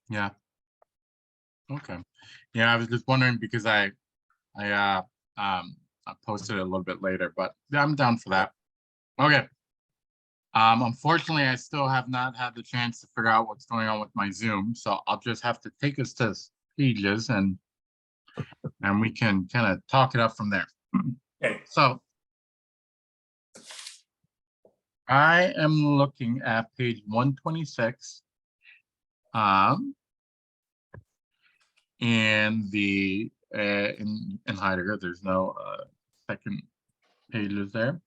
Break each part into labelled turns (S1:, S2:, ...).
S1: Yeah. Okay. Yeah, I was just wondering because I I posted it a little bit later, but yeah, I'm down for that. Okay. Unfortunately, I still have not had the chance to figure out what's going on with my Zoom, so I'll just have to take us to pages and we can kind of talk it up from there. Okay, so I am looking at page 126. And the in Heidegger, there's no second pages there.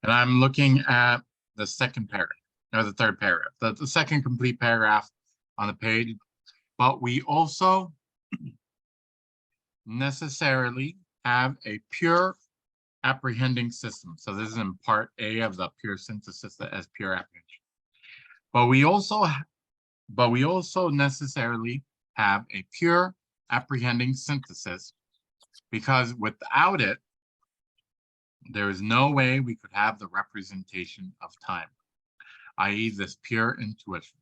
S1: And I'm looking at the second paragraph, or the third paragraph, the second complete paragraph on the page. But we also necessarily have a pure apprehending system. So this is in part A of the pure synthesis as pure apprehension. But we also necessarily have a pure apprehending synthesis, because without it, there is no way we could have the representation of time, i.e. this pure intuition.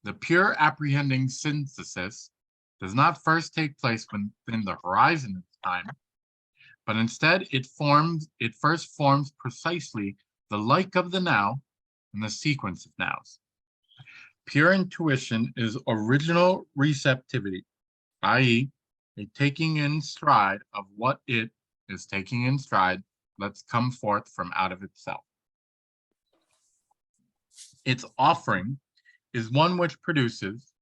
S1: The pure apprehending synthesis does not first take place within the horizon of time, but instead it first forms precisely the like of the now and the sequence of nows. Pure intuition is original receptivity, i.e. a taking in stride of what it is taking in stride lets come forth from out of itself. Its offering is one which produces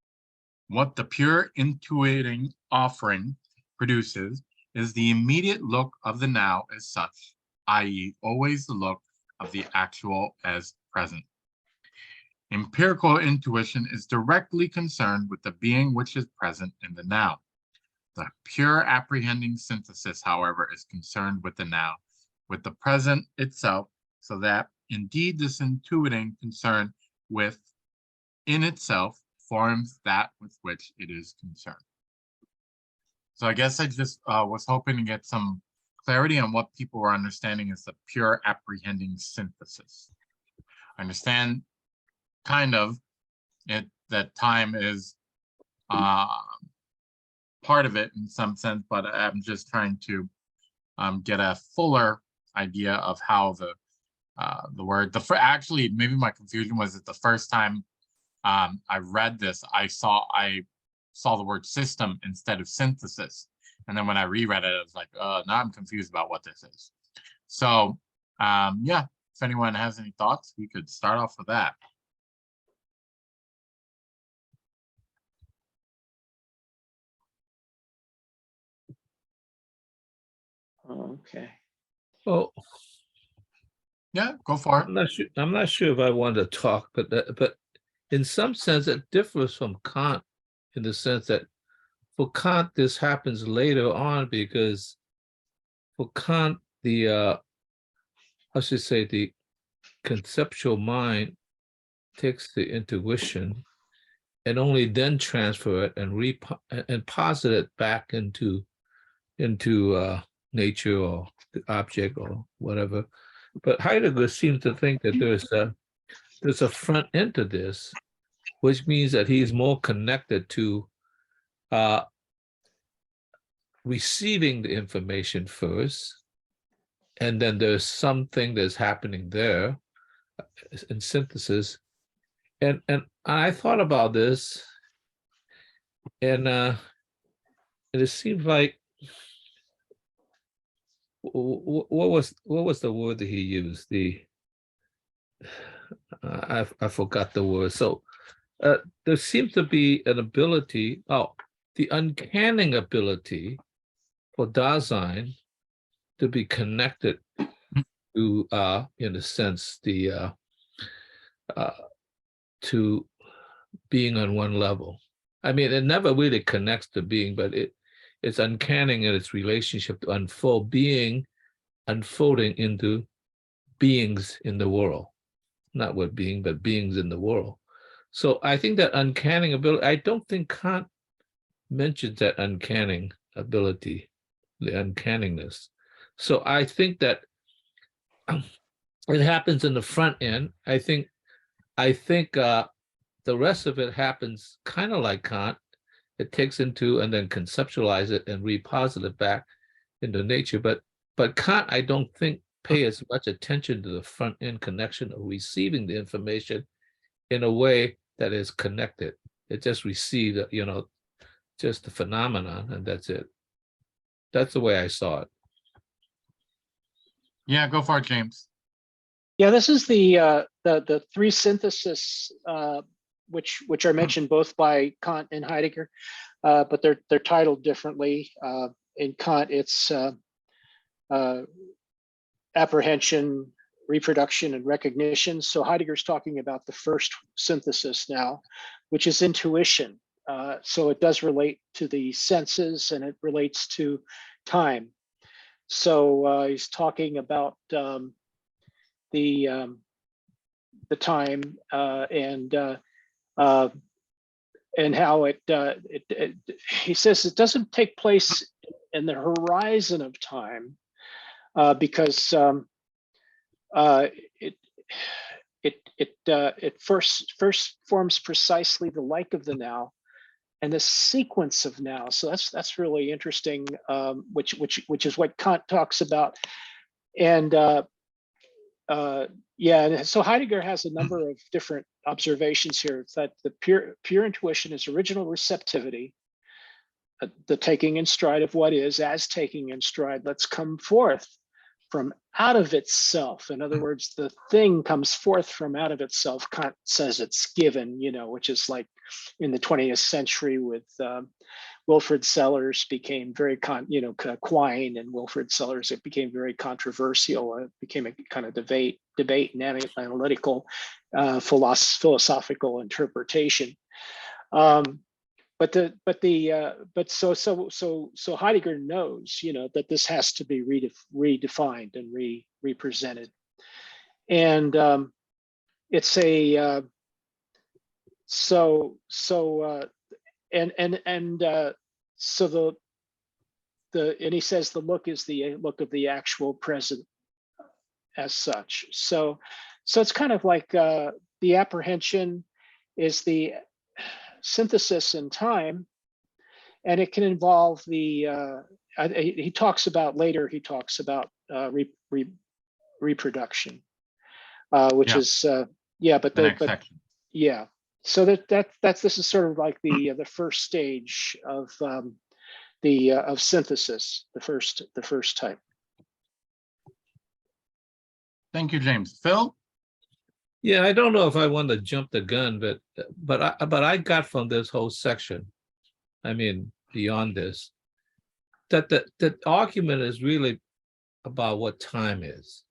S1: what the pure intuiting offering produces is the immediate look of the now as such, i.e. always the look of the actual as present. Empirical intuition is directly concerned with the being which is present in the now. The pure apprehending synthesis, however, is concerned with the now, with the present itself, so that indeed this intuiting concern with in itself forms that with which it is concerned. So I guess I just was hoping to get some clarity on what people were understanding as the pure apprehending synthesis. I understand kind of it that time is part of it in some sense, but I'm just trying to get a fuller idea of how the word actually maybe my confusion was that the first time I read this, I saw the word system instead of synthesis, and then when I reread it, I was like, now I'm confused about what this is. So yeah, if anyone has any thoughts, we could start off with that.
S2: Okay.
S3: Well,
S1: yeah, go for it.
S3: I'm not sure if I want to talk, but in some sense it differs from Kant in the sense that for Kant this happens later on, because for Kant I should say the conceptual mind takes the intuition and only then transfer it and posit it back into nature or the object or whatever. But Heidegger seems to think that there's a front end to this, which means that he's more connected to receiving the information first, and then there's something that's happening there in synthesis. And I thought about this, and it seems like what was the word that he used? I forgot the word. So there seems to be an ability, the uncanny ability for Dasein to be connected to, in a sense, to being on one level. I mean, it never really connects to being, but it's uncanny in its relationship to unfolding into beings in the world. Not what being, but beings in the world. So I think that uncanny ability, I don't think Kant mentions that uncanny ability, the uncanniness. So I think that it happens in the front end. I think the the rest of it happens kind of like Kant. It takes into and then conceptualize it and reposit it back into nature. But Kant, I don't think, pay as much attention to the front end connection of receiving the information in a way that is connected. It just received, just the phenomenon, and that's it. That's the way I saw it.
S1: Yeah, go for it, James.
S2: Yeah, this is the three synthesis, which are mentioned both by Kant and Heidegger, but they're titled differently. In Kant, it's apprehension, reproduction, and recognition. So Heidegger's talking about the first synthesis now, which is intuition. So it does relate to the senses and it relates to time. So he's talking about the time and how he says it doesn't take place in the horizon of time because it first forms precisely the like of the now and the sequence of now. So that's really interesting, which is what Kant talks about. And yeah, and so Heidegger has a number of different observations here. It's that the pure intuition is original receptivity, the taking in stride of what is as taking in stride. Let's come forth from out of itself. In other words, the thing comes forth from out of itself. Kant says it's given, which is like in the 20th century with Wilfrid Sellars became very, Quine and Wilfrid Sellars, it became very controversial. It became a kind of debate and analytical philosophical interpretation. But so Heidegger knows, that this has to be redefined and represented, and it's a so he says the look is the look of the actual present as such. So it's kind of like the apprehension is the synthesis in time, and it can involve the he talks about reproduction, which is
S1: section.
S2: So this is sort of like the first stage of of synthesis, the first type.
S1: Thank you, James. Phil?
S3: Yeah, I don't know if I want to jump the gun, but I got from this whole section, I mean, beyond this, that the argument is really about what time is.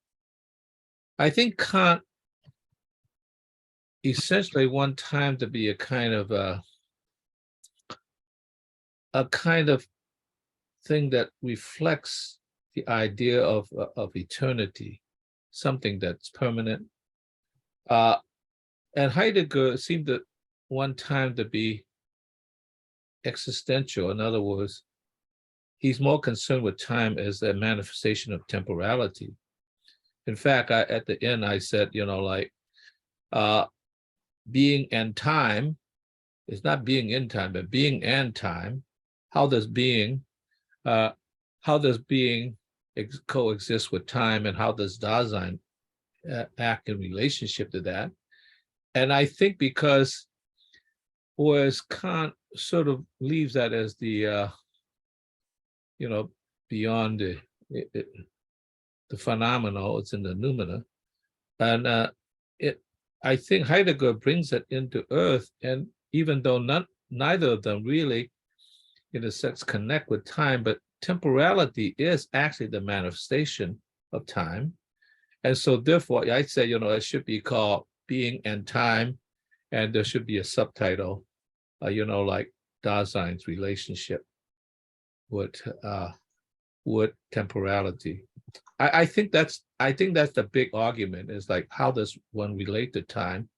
S3: I think Kant essentially want time to be a kind of thing that reflects the idea of eternity, something that's permanent. And Heidegger seemed to want time to be existential. In other words, he's more concerned with time as a manifestation of temporality. In fact, at the end, I said, being and time is not being in time, but being and time. How does being coexist with time, and how does Dasein act in relationship to that? And I think because whereas Kant sort of leaves that as the beyond the phenomenal, it's in the noumena, and I think Heidegger brings it into earth, and even though neither of them really, in a sense, connect with time, but temporality is actually the manifestation of time. And so therefore, I'd say, it should be called Being and Time, and there should be a subtitle, like Dasein's relationship with temporality. I think that's the big argument, is like, how does one relate to time,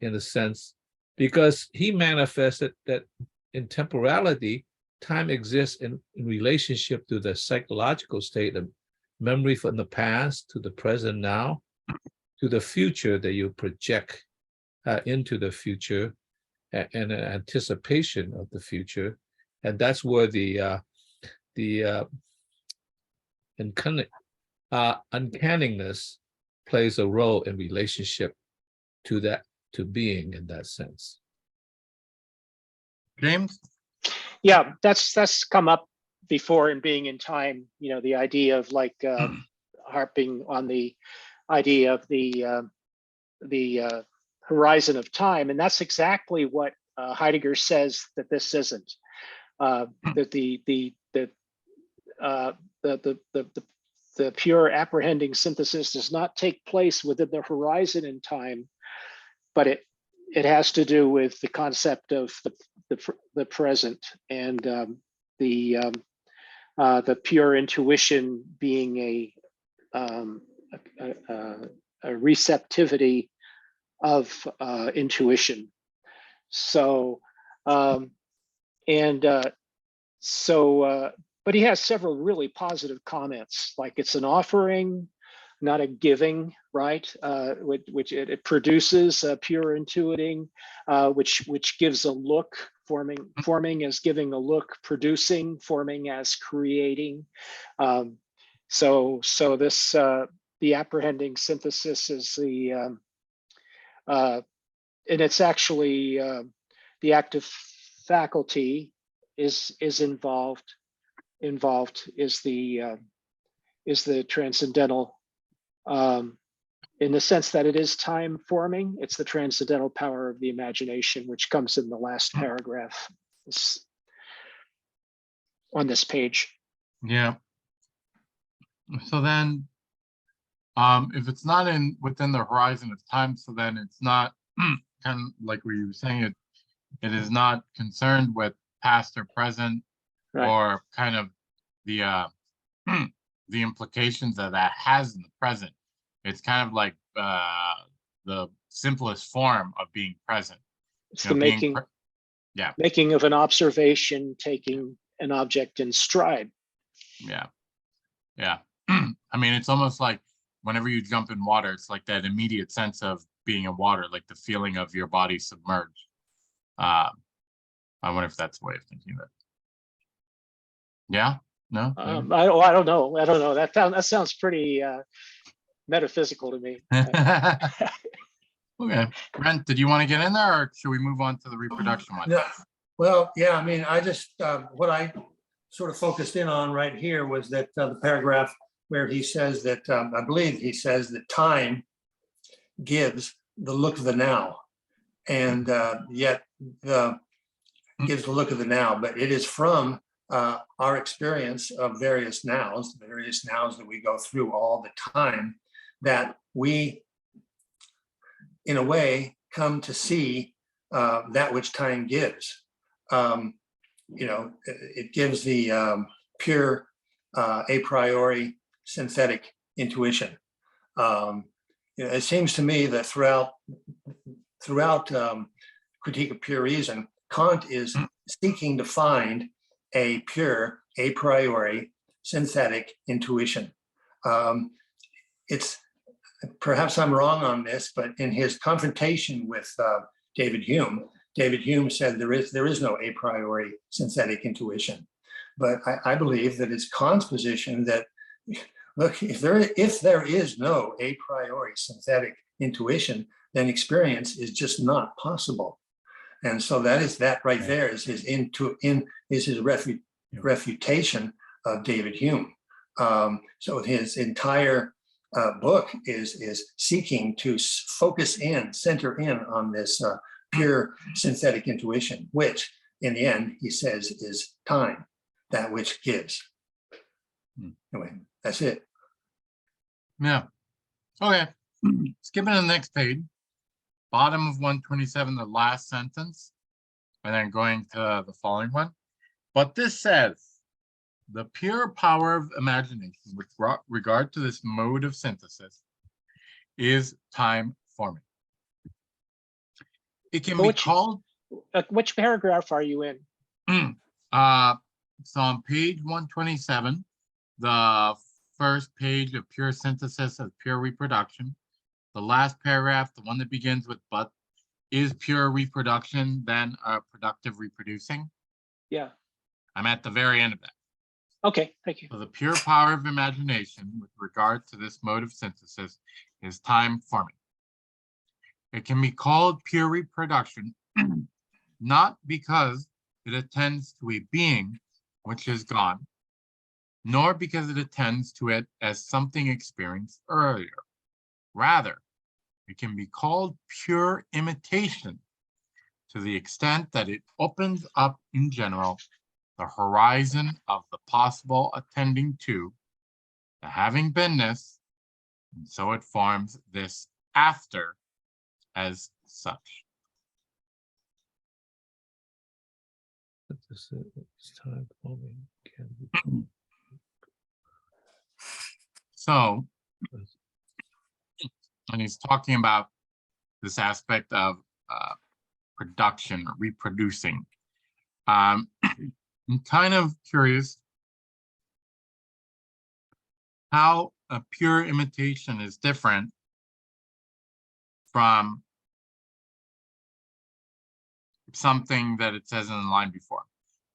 S3: in a sense, because he manifested that in temporality, time exists in relationship to the psychological state of memory from the past to the present now to the future that you project into the future and an anticipation of the future, and that's where the uncanniness plays a role in relationship to being in that sense.
S1: James?
S2: Yeah, that's come up before in Being in Time. You know, the idea of like harping on the idea of the horizon of time, and that's exactly what Heidegger says that this isn't. That the pure apprehending synthesis does not take place within the horizon in time, but it has to do with the concept of the present, and the pure intuition being a receptivity of intuition. So but he has several really positive comments, like it's an offering, not a giving, right? Which it produces pure intuiting, which gives a look, forming as giving a look, producing, forming as creating. So this the apprehending synthesis is the and it's actually the active faculty is involved is the transcendental, in the sense that it is time forming. It's the transcendental power of the imagination, which comes in the last paragraph on this page.
S1: Yeah. So then, if it's not within the horizon of time, so then it's not kind of like what you were saying. It is not concerned with past or present,
S2: Right.
S1: or kind of the the implications that has in the present. It's kind of like the simplest form of being present.
S2: It's
S1: You know,
S2: the
S1: being
S2: making of an observation, taking an object in stride.
S1: Yeah. I mean, it's almost like whenever you jump in water, it's like that immediate sense of being in water, like the feeling of your body submerged. I wonder if that's the way of thinking of it. Yeah? No?
S2: I don't know. That sounds pretty metaphysical to me.
S1: Okay. Brent, did you want to get in there, or should we move on to the reproduction one?
S4: No, well, yeah, I mean, I just, what I sort of focused in on right here was that the paragraph where he says that, I believe he says that time gives the look of the now, and yet gives the look of the now, but it is from our experience of various nows that we go through all the time, that we, in a way, come to see that which time gives. It gives the pure a priori synthetic intuition. It seems to me that throughout Critique of Pure Reason, Kant is seeking to find a pure a priori synthetic intuition. It's perhaps I'm wrong on this, but in his confrontation with David Hume said there is no a priori synthetic intuition. But I believe that it's Kant's position that, look, if there is no a priori synthetic intuition, then experience is just not possible. And so that right there is his refutation of David Hume. So his entire book is seeking to center in on this pure synthetic intuition, which in the end, he says, is time, that which gives. Anyway, that's it.
S1: Yeah. Okay. Skipping to the next page. Bottom of 127, the last sentence, and then going to the following one. But this says, the pure power of imagination with regard to this mode of synthesis is time forming. It can be called.
S2: Which paragraph are you in?
S1: So on page 127, the first page of pure synthesis of pure reproduction, the last paragraph, the one that begins with but is pure reproduction then a productive reproducing?
S2: Yeah.
S1: I'm at the very end of that.
S2: Okay, thank you.
S1: So the pure power of imagination with regard to this mode of synthesis is time forming. It can be called pure reproduction, not because it attends to a being which is gone, nor because it attends to it as something experienced earlier. Rather, it can be called pure imitation to the extent that it opens up in general the horizon of the possible attending to the having beenness, and so it forms this after as such.
S3: It's time forming can be
S1: So, and he's talking about this aspect of production, or reproducing. I'm kind of curious how a pure imitation is different from something that it says in the line before.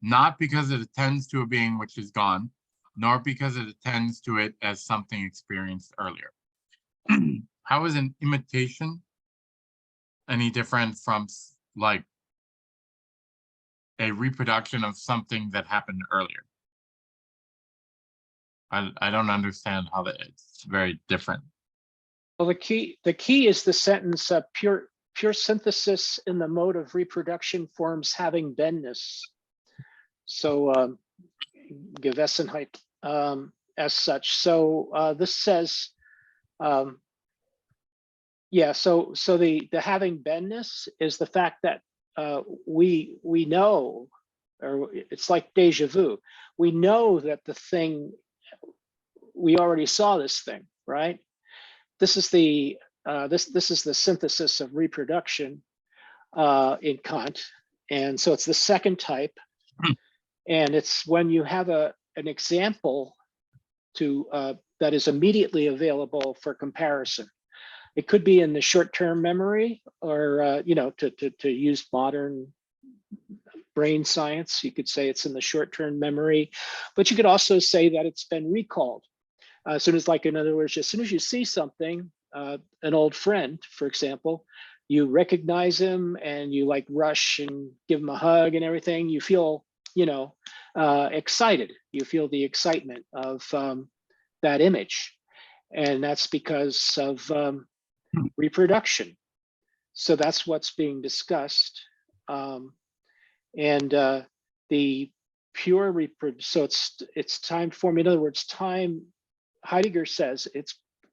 S1: Not because it attends to a being which is gone, nor because it attends to it as something experienced earlier. How is an imitation any different from like a reproduction of something that happened earlier? I don't understand how that it's very different.
S2: Well, the key is the sentence, pure synthesis in the mode of reproduction forms having beenness. So Gewissenheit as such. So this says, yeah, so the having beenness is the fact that we know, or it's like deja vu. We know that the thing, we already saw this thing, right? This is the this is the synthesis of reproduction in Kant, and so it's the second type, and it's when you have an example to that is immediately available for comparison. It could be in the short-term memory, or you know, to use modern brain science, you could say it's in the short-term memory, but you could also say that it's been recalled. As soon as, like, in other words, as soon as you see something, an old friend, for example, you recognize him and you like rush and give him a hug and everything. You feel, you know, excited. You feel the excitement of that image, and that's because of reproduction. So that's what's being discussed, and the pure reproduction. So it's time form. In other words, time. Heidegger says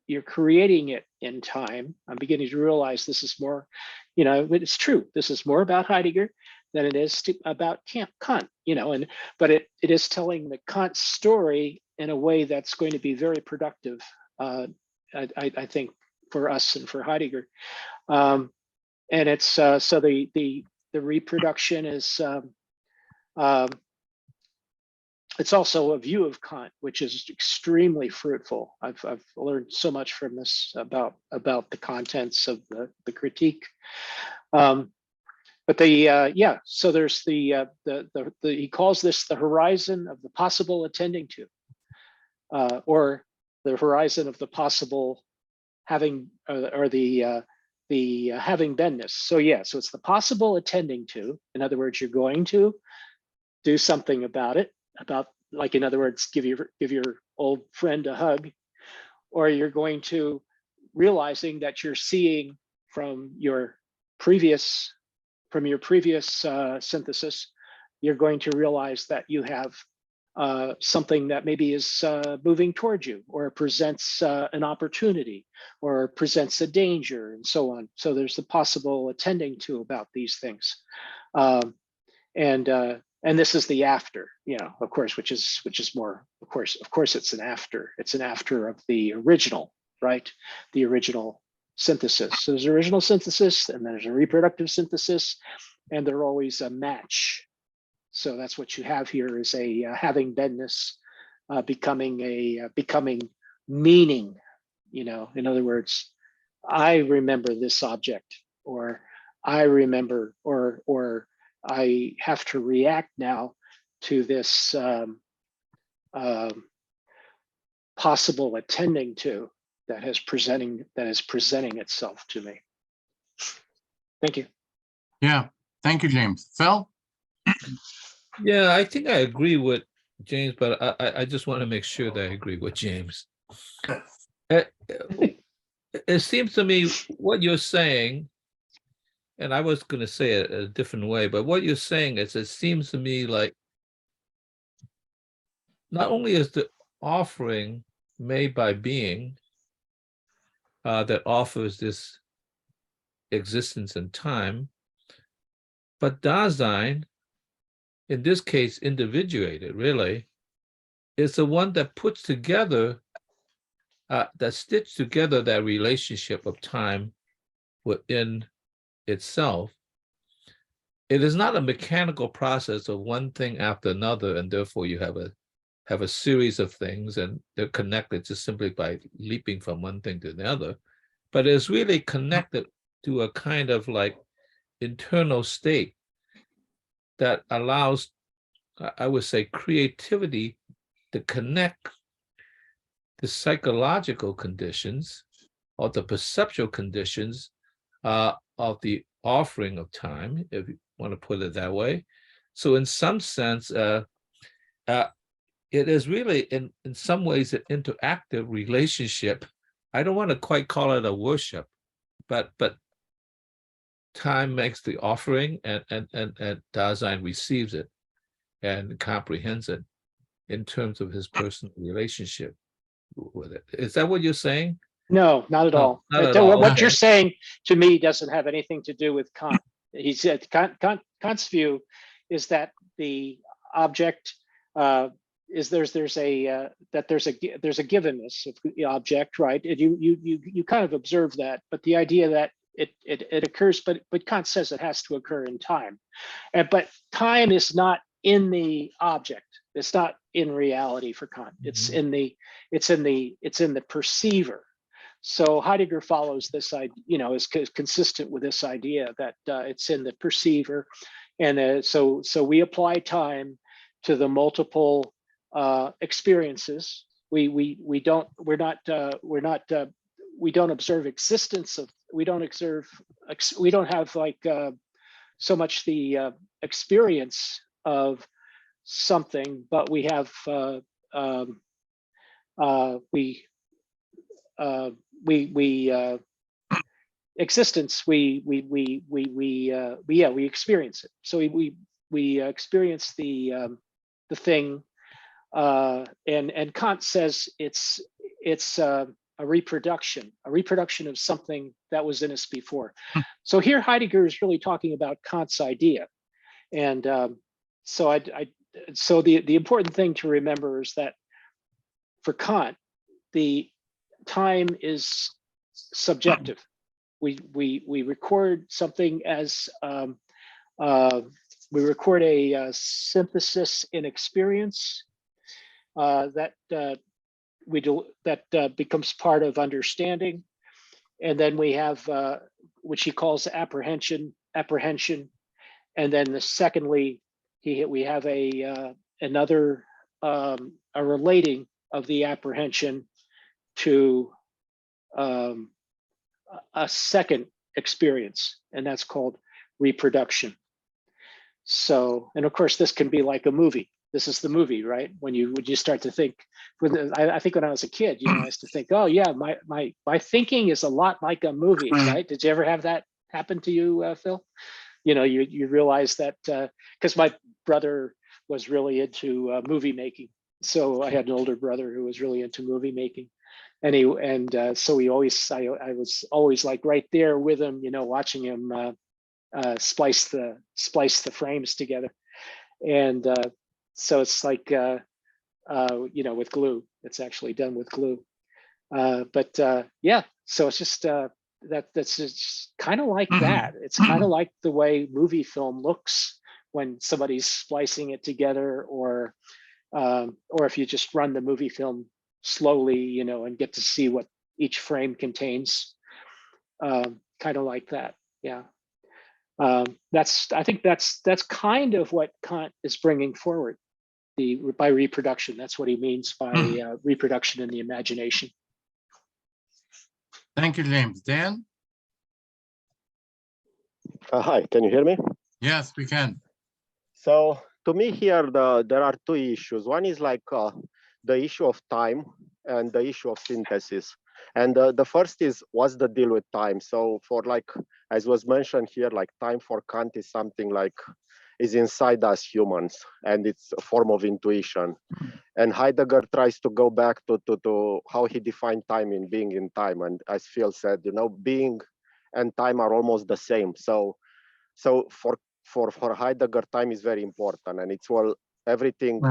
S2: you're creating it in time. I'm beginning to realize this is more, you know, it's true. This is more about Heidegger than it is about Kant, you know, but it is telling the Kant story in a way that's going to be very productive, I think, for us and for Heidegger. And it's so the reproduction is it's also a view of Kant, which is extremely fruitful. I've learned so much from this about the contents of the critique. But yeah, so there's the he calls this the horizon of the possible attending to, or the horizon of the possible having, or the having beenness. So yeah, so it's the possible attending to. In other words, you're going to do something about it. Like, in other words, give your old friend a hug, or you're going to realizing that you're seeing from your previous synthesis, you're going to realize that you have something that maybe is moving towards you, or presents an opportunity, or presents a danger, and so on. So there's the possible attending to about these things, and this is the after, you know, of course, which is more, of course, it's an after. It's an after of the original, right? The original synthesis. So there's original synthesis, and there's a reproductive synthesis, and they're always a match. So that's what you have here, is a having beenness becoming meaning. You know, in other words, I remember this object, or I remember, or I have to react now to this possible attending to that is presenting itself to me. Thank you.
S1: Yeah, thank you, James. Phil?
S3: Yeah, I think I agree with James, but I just want to make sure that I agree with James. It seems to me what you're saying, and I was going to say it a different way, but what you're saying is it seems to me like not only is the offering made by being that offers this existence and time, but Dasein, in this case individuated really, is the one that puts together, that stitched together that relationship of time within itself. It is not a mechanical process of one thing after another, and therefore you have a series of things and they're connected just simply by leaping from one thing to the other, but it's really connected to a kind of like internal state that allows, I would say, creativity to connect the psychological conditions or the perceptual conditions of the offering of time, if you want to put it that way. So in some sense, it is really in some ways an interactive relationship. I don't want to quite call it a worship, but time makes the offering, and Dasein receives it and comprehends it in terms of his personal relationship with it. Is that what you're saying?
S2: No, not at
S3: No,
S2: all.
S3: not at all.
S2: What
S3: Okay.
S2: you're saying to me doesn't have anything to do with Kant. He said Kant's view is that the object is there's a givenness of the object, right? And you kind of observe that, but the idea that it occurs, but Kant says it has to occur in time, but time is not in the object. It's not in reality for Kant. It's in the perceiver. So Heidegger follows this idea, is consistent with this idea that it's in the perceiver, and so we apply time to the multiple experiences. We don't observe existence of. We don't have like so much the experience of something, but we have existence. We experience it. So we experience the thing, and Kant says it's a reproduction of something that was in us before. So here Heidegger is really talking about Kant's idea, and so the important thing to remember is that for Kant, the time is subjective. We record something as we record a synthesis in experience that becomes part of understanding, and then we have which he calls apprehension, and then secondly we have another a relating of the apprehension to a second experience, and that's called reproduction. So, and of course, this can be like a movie. This is the movie, right? When you start to think, I think when I was a kid, I used to think, oh yeah, my thinking is a lot like a movie, right? Did you ever have that happen to you, Phil? You realize that because my brother was really into movie making. So I had an older brother who was really into movie making. So I was always like right there with him, watching him splice the frames together. And so it's like, with glue, it's actually done with glue. Yeah, so it's just that's just kind of like that. It's kind of like the way movie film looks when somebody's splicing it together, or if you just run the movie film slowly, and get to see what each frame contains, kind of like that. Yeah. I think that's kind of what Kant is bringing forward. By reproduction, that's what he means by reproduction in the imagination.
S1: Thank you, James. Dan?
S5: Hi, can you hear me?
S1: Yes, we can.
S5: So to me here, there are two issues. One is like the issue of time and the issue of synthesis. And the first is, what's the deal with time? So for like, as was mentioned here, like time for Kant is something like is inside us humans, and it's a form of intuition. And Heidegger tries to go back to how he defined time in Being in Time. And as Phil said, you know, being and time are almost the same. So for Heidegger, time is very important, and it's well everything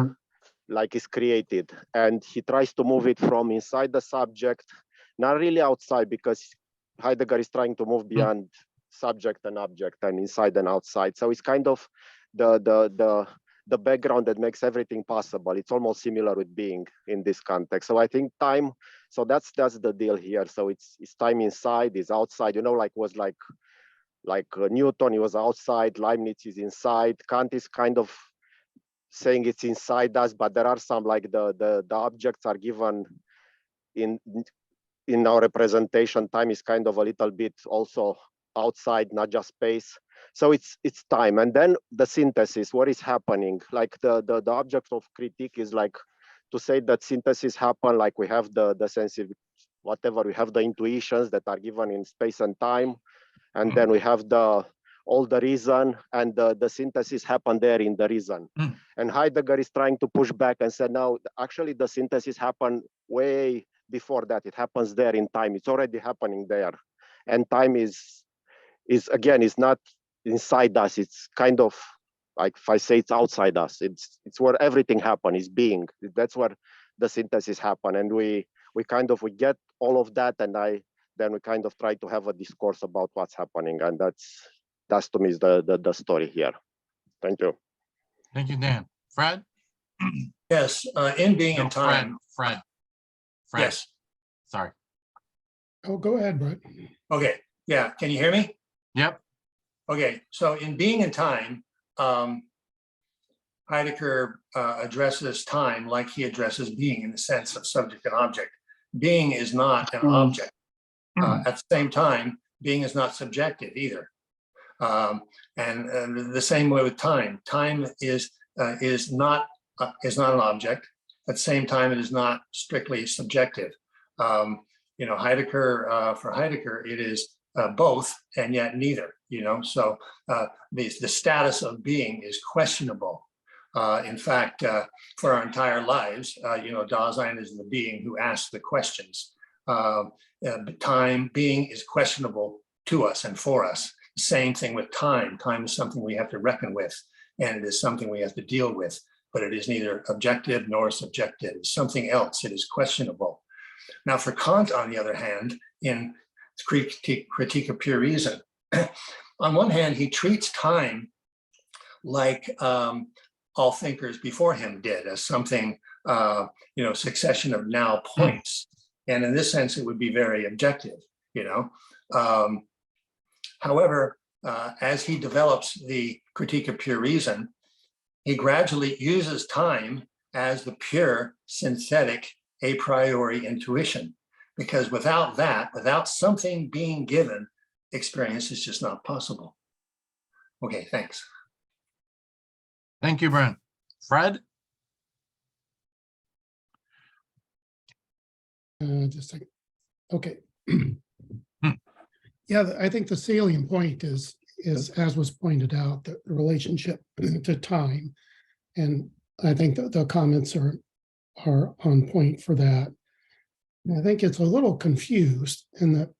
S5: like is created, and he tries to move it from inside the subject, not really outside, because Heidegger is trying to move beyond subject and object and inside and outside. So it's kind of the background that makes everything possible. It's almost similar with being in this context. So I think time. So that's the deal here. So it's time inside, is outside. You know, like was like Newton, he was outside. Leibniz is inside. Kant is kind of saying it's inside us, but there are some like the objects are given in our representation. Time is kind of a little bit also outside, not just space. So it's time. And then the synthesis, what is happening? Like the object of critique is like to say that synthesis happen, like we have the sensitive, whatever, we have the intuitions that are given in space and time. And then we have all the reason, and the synthesis happened there in the reason. And Heidegger is trying to push back and say, no, actually the synthesis happened way before that. It happens there in time. It's already happening there. And time is again, is not inside us. It's kind of like, if I say it's outside us, it's where everything happens, is being. That's where the synthesis happen. And we get all of that, and then we kind of try to have a discourse about what's happening. And that's to me is the story here. Thank you.
S1: Thank you, Dan. Fred?
S4: Yes, in Being
S1: No,
S4: in Time.
S1: Fred.
S4: Yes.
S1: Sorry.
S6: Oh, go ahead, Brett.
S4: Okay. Yeah. Can you hear me?
S1: Yep.
S4: Okay. So in Being in Time, Heidegger addresses time like he addresses being in the sense of subject and object. Being is not an object. At the same time, being is not subjective either. And the same way with time. Time is not an object. At the same time, it is not strictly subjective. You know, Heidegger, for Heidegger, it is both and yet neither. You know, so the status of being is questionable. In fact, for our entire lives, you know, Dasein is the being who asks the questions. Time, being is questionable to us and for us. Same thing with time. Time is something we have to reckon with, and it is something we have to deal with, but it is neither objective nor subjective. It's something else. It is questionable. Now, for Kant, on the other hand, in Critique of Pure Reason, on one hand, he treats time like all thinkers before him did, as something, you know, succession of now points. And in this sense, it would be very objective, you know. However, as he develops the Critique of Pure Reason, he gradually uses time as the pure, synthetic, a priori intuition. Because without that, without something being given, experience is just not possible. Okay, thanks.
S1: Thank you, Brent. Fred?
S6: Just a second. Okay. Yeah, I think the salient point is as was pointed out, the relationship to time. And I think the comments are on point for that. And I think it's a little confused in that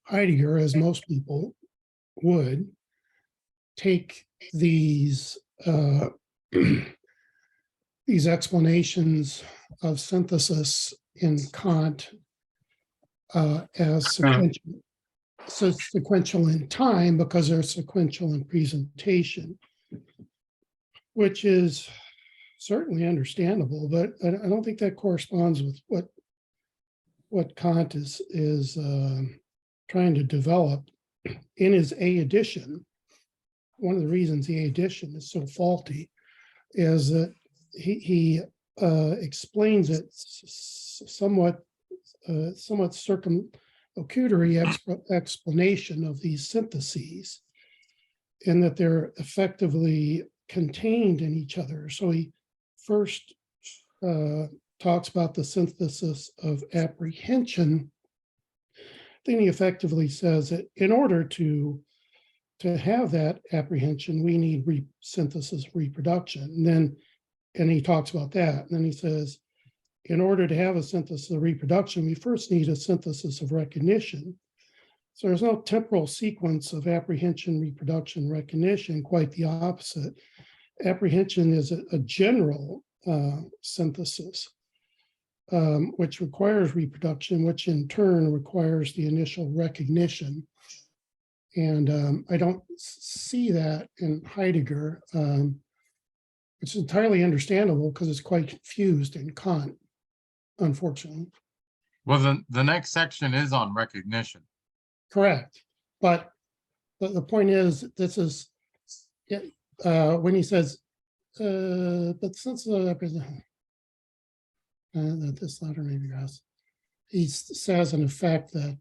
S6: Heidegger, as most people would, take these these explanations of synthesis in Kant as sequential in time because they're sequential in presentation, which is certainly understandable, but I don't think that corresponds with what Kant is trying to develop in his A edition, one of the reasons the A edition is so faulty is that he explains it somewhat circumlocutory explanation of these syntheses, and that they're effectively contained in each other. So he first talks about the synthesis of apprehension. Then he effectively says that in order to have that apprehension, we need synthesis reproduction. And he talks about that. And then he says, in order to have a synthesis of reproduction, we first need a synthesis of recognition. So there's no temporal sequence of apprehension, reproduction, recognition, quite the opposite. Apprehension is a general synthesis, which requires reproduction, which in turn requires the initial recognition. And I don't see that in Heidegger, which is entirely understandable because it's quite confused in Kant, unfortunately.
S1: Well, the next section is on recognition.
S6: Correct. But the point is, this is when he says, but since that this letter maybe has, he says in effect that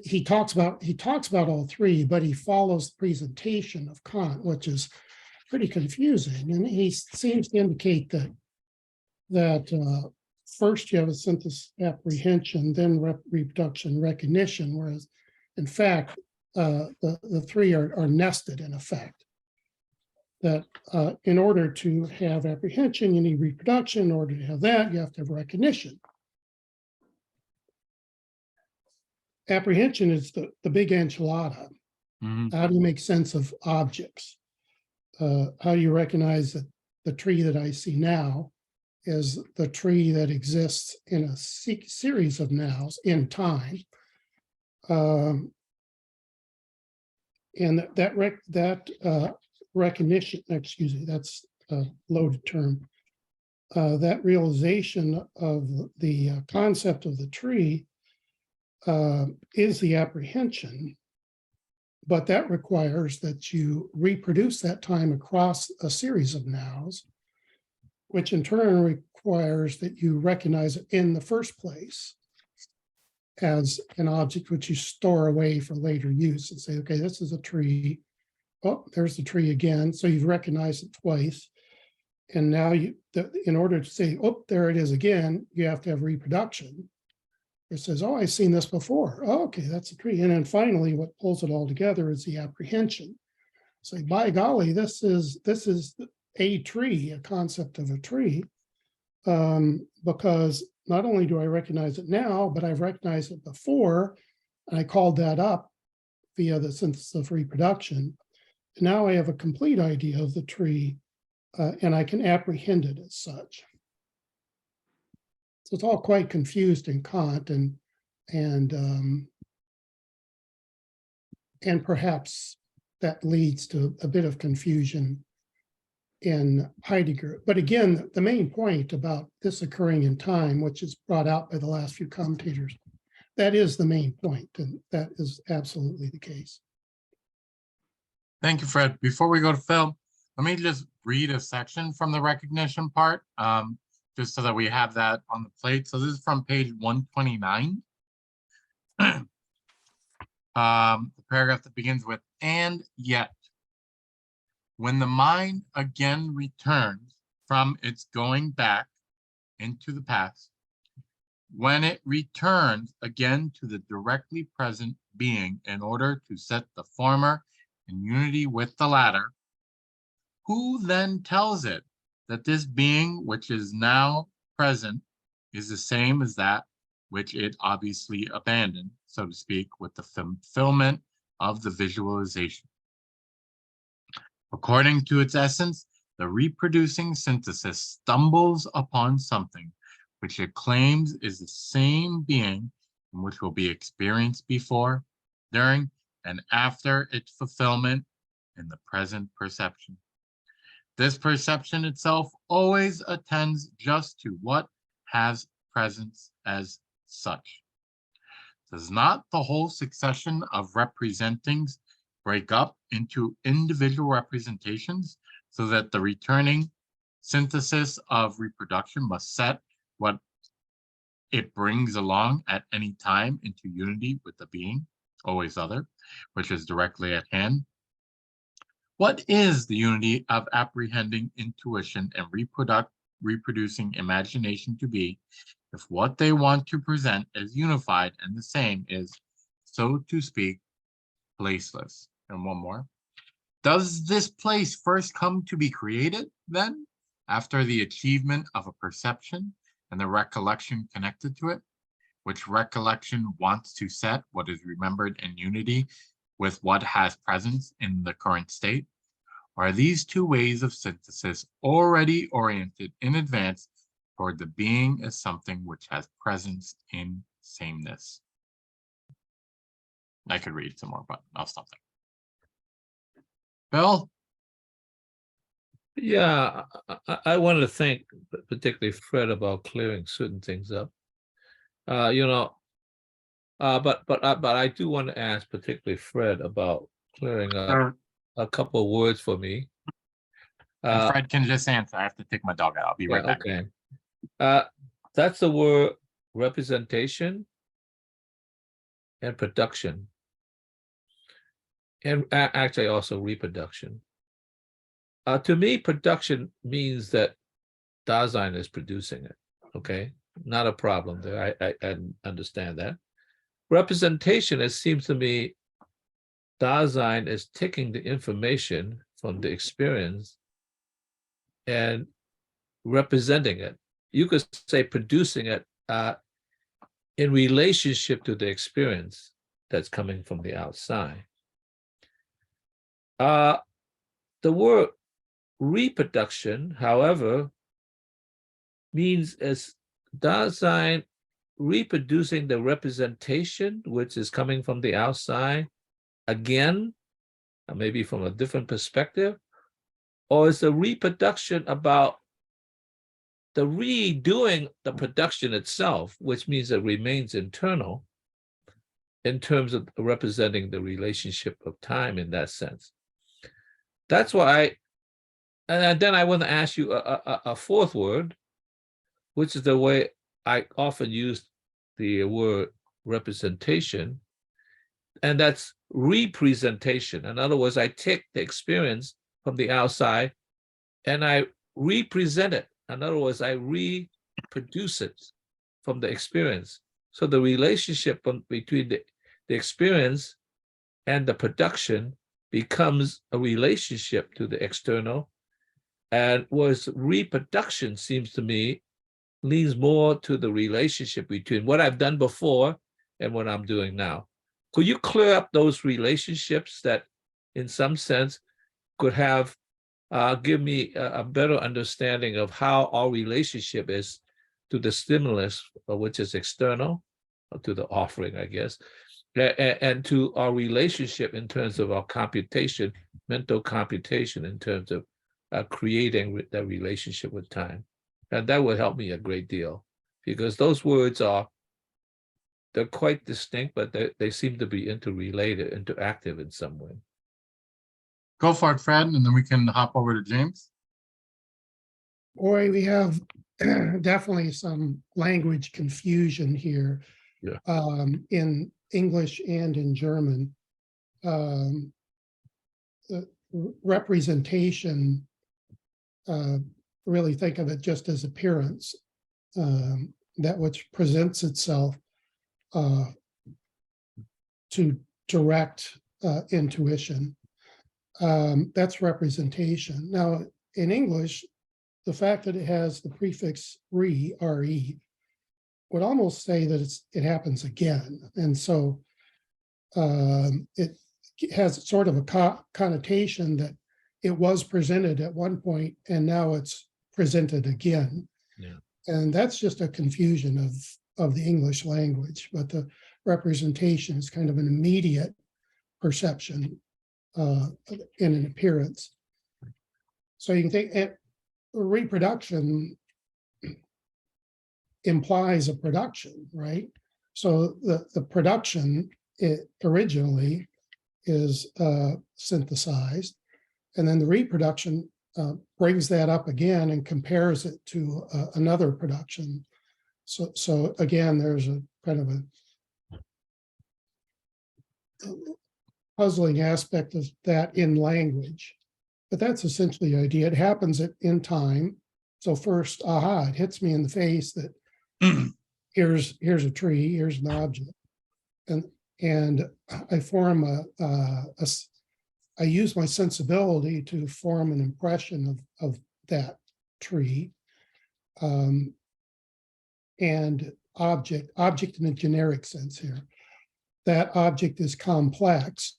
S6: he talks about all three, but he follows the presentation of Kant, which is pretty confusing. And he seems to indicate that first you have a synthesis apprehension, then reproduction recognition, whereas in fact, the three are nested in effect. That in order to have apprehension, you need reproduction. In order to have that, you have to have recognition. Apprehension is the big enchilada.
S1: Mhm.
S6: How do you make sense of objects? How do you recognize that the tree that I see now is the tree that exists in a series of nows in time? And that recognition, excuse me, that's a loaded term. That realization of the concept of the tree is the apprehension, but that requires that you reproduce that time across a series of nows, which in turn requires that you recognize it in the first place as an object which you store away for later use and say, okay, this is a tree. Oh, there's the tree again. So you've recognized it twice. And now in order to say, oh, there it is again, you have to have reproduction. It says, oh, I've seen this before. Oh, okay, that's a tree. And then finally, what pulls it all together is the apprehension. Say, by golly, this is a tree, a concept of a tree, because not only do I recognize it now, but I've recognized it before, and I called that up via the synthesis of reproduction. And now I have a complete idea of the tree, and I can apprehend it as such. So it's all quite confused in Kant, and perhaps that leads to a bit of confusion in Heidegger. But again, the main point about this occurring in time, which is brought out by the last few commentators, that is the main point, and that is absolutely the case.
S1: Thank you, Fred. Before we go to Phil, let me just read a section from the recognition part, just so that we have that on the plate. So this is from page 129. The paragraph that begins with, and yet, when the mind again returns from its going back into the past, when it returns again to the directly present being in order to set the former in unity with the latter, who then tells it that this being which is now present is the same as that which it obviously abandoned, so to speak, with the fulfillment of the visualization? According to its essence, the reproducing synthesis stumbles upon something which it claims is the same being and which will be experienced before, during, and after its fulfillment in the present perception. This perception itself always attends just to what has presence as such. Does not the whole succession of representings break up into individual representations so that the returning synthesis of reproduction must set what it brings along at any time into unity with the being, always other, which is directly at hand? What is the unity of apprehending intuition and reproducing imagination to be if what they want to present as unified and the same is, so to speak, placeless? And one more. Does this place first come to be created then, after the achievement of a perception and the recollection connected to it, which recollection wants to set what is remembered in unity with what has presence in the current state? Are these two ways of synthesis already oriented in advance toward the being as something which has presence in sameness? I could read some more, but I'll stop there. Bill?
S3: Yeah, I wanted to thank particularly Fred about clearing certain things up. You know, but I do want to ask particularly Fred about clearing up a couple of words for me.
S1: And Fred can just answer. I have to take my dog out. I'll be right back.
S3: Okay. That's the word representation and production, and actually also reproduction. To me, production means that Dasein is producing it. Okay, not a problem there. I understand that. Representation, it seems to me, Dasein is taking the information from the experience and representing it. You could say producing it in relationship to the experience that's coming from the outside. The word reproduction, however, means as Dasein reproducing the representation which is coming from the outside again, maybe from a different perspective, or is the reproduction about the redoing the production itself, which means it remains internal in terms of representing the relationship of time in that sense. That's why and then I want to ask you a fourth word, which is the way I often use the word representation, and that's representation. In other words, I take the experience from the outside and I represent it. In other words, I reproduce it from the experience. So the relationship between the experience and the production becomes a relationship to the external. And whereas reproduction seems to me leans more to the relationship between what I've done before and what I'm doing now. Could you clear up those relationships that in some sense could have give me a better understanding of how our relationship is to the stimulus, which is external, or to the offering, I guess, and to our relationship in terms of our computation, mental computation in terms of creating that relationship with time. And that would help me a great deal, because those words they're quite distinct, but they seem to be interrelated, interactive in some way.
S1: Go for it, Fred, and then we can hop over to James.
S6: Boy, we have definitely some language confusion here.
S3: Yeah.
S6: In English and in German. Representation, really think of it just as appearance, that which presents itself to direct intuition. That's representation. Now, in English, the fact that it has the prefix re, would almost say that it happens again. And so it has sort of a connotation that it was presented at one point and now it's presented again.
S3: Yeah.
S6: And that's just a confusion of the English language, but the representation is kind of an immediate perception in an appearance. So you can think reproduction implies a production, right? So the production, it originally is synthesized, and then the reproduction brings that up again and compares it to another production. So again, there's a kind of a puzzling aspect of that in language, but that's essentially the idea. It happens in time. So first, aha, it hits me in the face that here's a tree, here's an object, and I form I use my sensibility to form an impression of that tree, and object in a generic sense here. That object is complex,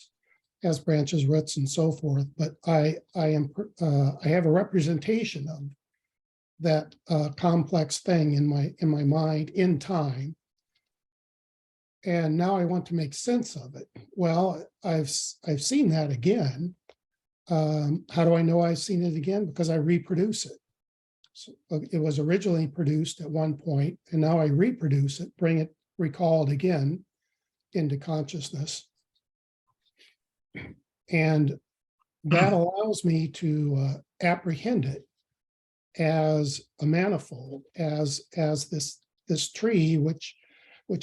S6: has branches, roots, and so forth, but I have a representation of that complex thing in my mind in time. And now I want to make sense of it. Well, I've seen that again. How do I know I've seen it again? Because I reproduce it. So it was originally produced at one point, and now I reproduce it, recall it again into consciousness. And that allows me to apprehend it as a manifold, as this tree, which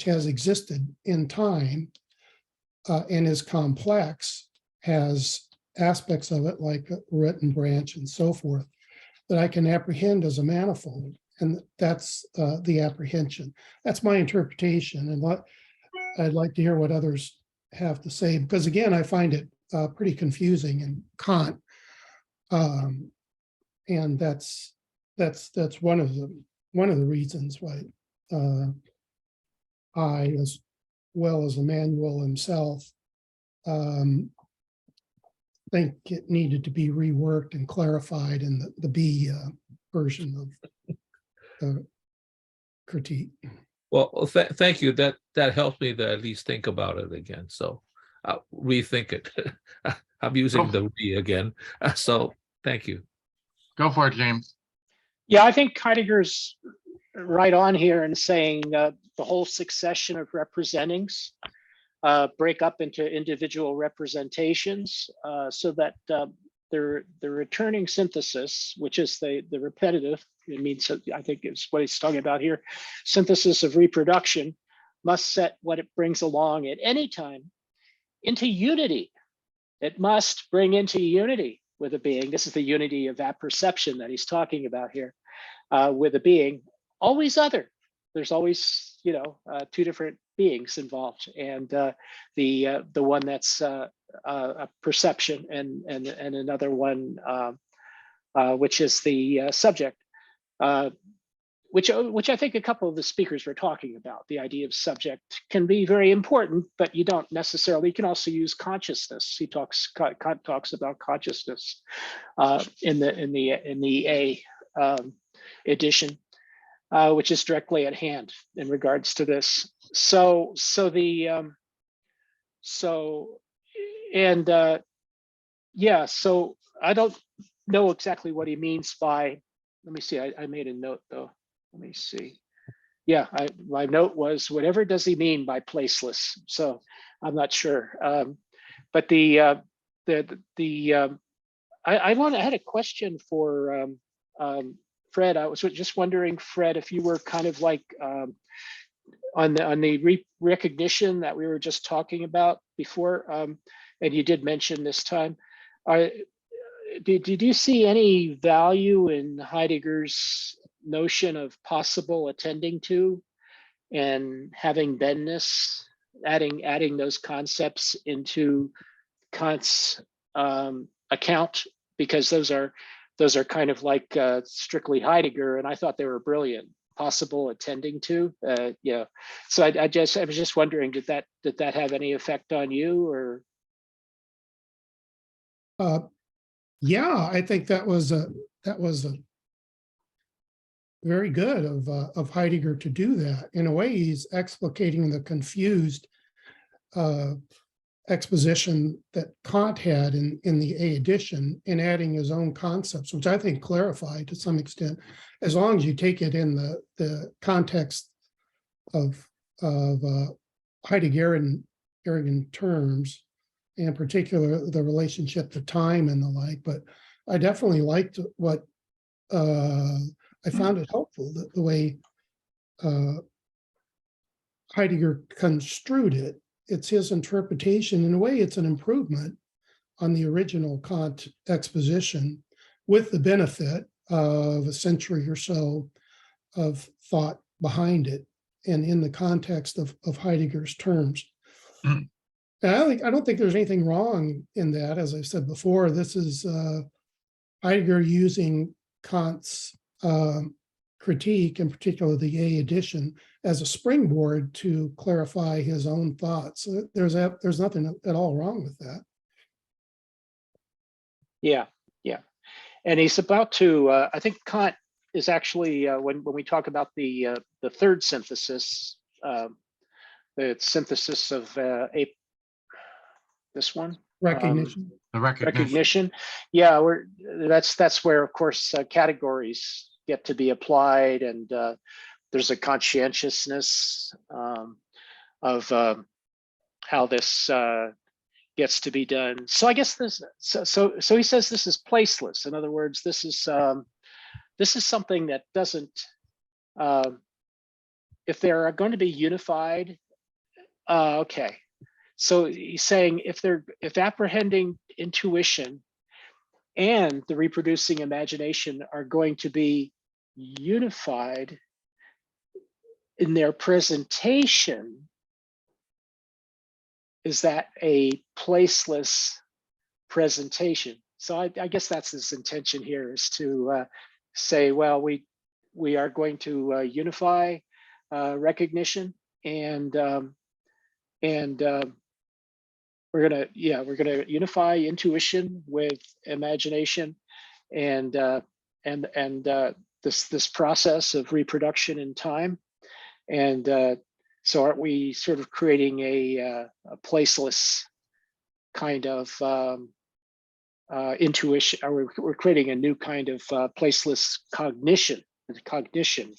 S6: has existed in time and is complex, has aspects of it like a root and branch and so forth, that I can apprehend as a manifold. And that's the apprehension. That's my interpretation. And I'd like to hear what others have to say, because again, I find it pretty confusing in Kant. And that's one of the reasons why I, as well as Emmanuel himself, think it needed to be reworked and clarified in the B version of the critique.
S3: Well, thank you. That helps me to at least think about it again. So I'll rethink it. I'm using the "we" again. So thank you.
S1: Go for it, James.
S2: Yeah, I think Heidegger's right on here in saying the whole succession of representings break up into individual representations so that the returning synthesis, which is the repetitive, it means, I think is what he's talking about here, synthesis of reproduction, must set what it brings along at any time into unity. It must bring into unity with a being. This is the unity of apperception that he's talking about here, with a being, always other. There's always, two different beings involved, and the one that's a perception, and another one which is the subject, which I think a couple of the speakers were talking about. The idea of subject can be very important, but you don't necessarily. You can also use consciousness. Kant talks about consciousness in the A edition, which is directly at hand in regards to this. So I don't know exactly what he means by. Let me see. I made a note though. Let me see. Yeah, my note was, whatever does he mean by placeless? So I'm not sure. But I had a question for Fred. I was just wondering, Fred, if you were kind of like on the recognition that we were just talking about before, and you did mention this time. Did you see any value in Heidegger's notion of possible attending to, and having beenness, adding those concepts into Kant's account, because those are kind of like strictly Heidegger, and I thought they were brilliant. Possible attending to, yeah. So I was just wondering, did that have any effect on you, or?
S6: Yeah, I think that was a very good of Heidegger to do that. In a way, he's explicating the confused exposition that Kant had in the A edition, and adding his own concepts, which I think clarify to some extent, as long as you take it in the context of of Heideggerian terms, and in particular the relationship to time and the like. But I definitely liked what I found it helpful, the way Heidegger construed it. It's his interpretation. In a way, it's an improvement on the original Kant exposition, with the benefit of a century or so of thought behind it, and in the context of Heidegger's terms.
S1: Mm.
S6: And I don't think there's anything wrong in that. As I said before, this is Heidegger using Kant's critique, in particular the A edition, as a springboard to clarify his own thoughts. So there's nothing at all wrong with that.
S2: Yeah, yeah. And he's about to, I think Kant is actually, when we talk about the third synthesis, the synthesis of this one.
S6: Recognition.
S1: The recognition.
S2: Recognition. Yeah, that's where, of course, categories get to be applied, and there's a conscientiousness of how this gets to be done. So I guess this. So he says this is placeless. In other words, this is something that doesn't. If they are going to be unified, okay. So he's saying if apprehending intuition and the reproducing imagination are going to be unified in their presentation, is that a placeless presentation? So I guess that's his intention here, is to say, well, we are going to unify recognition, and we're gonna unify intuition with imagination, and this process of reproduction in time. And so aren't we sort of creating a placeless kind of intuition, or we're creating a new kind of placeless cognition? The cognition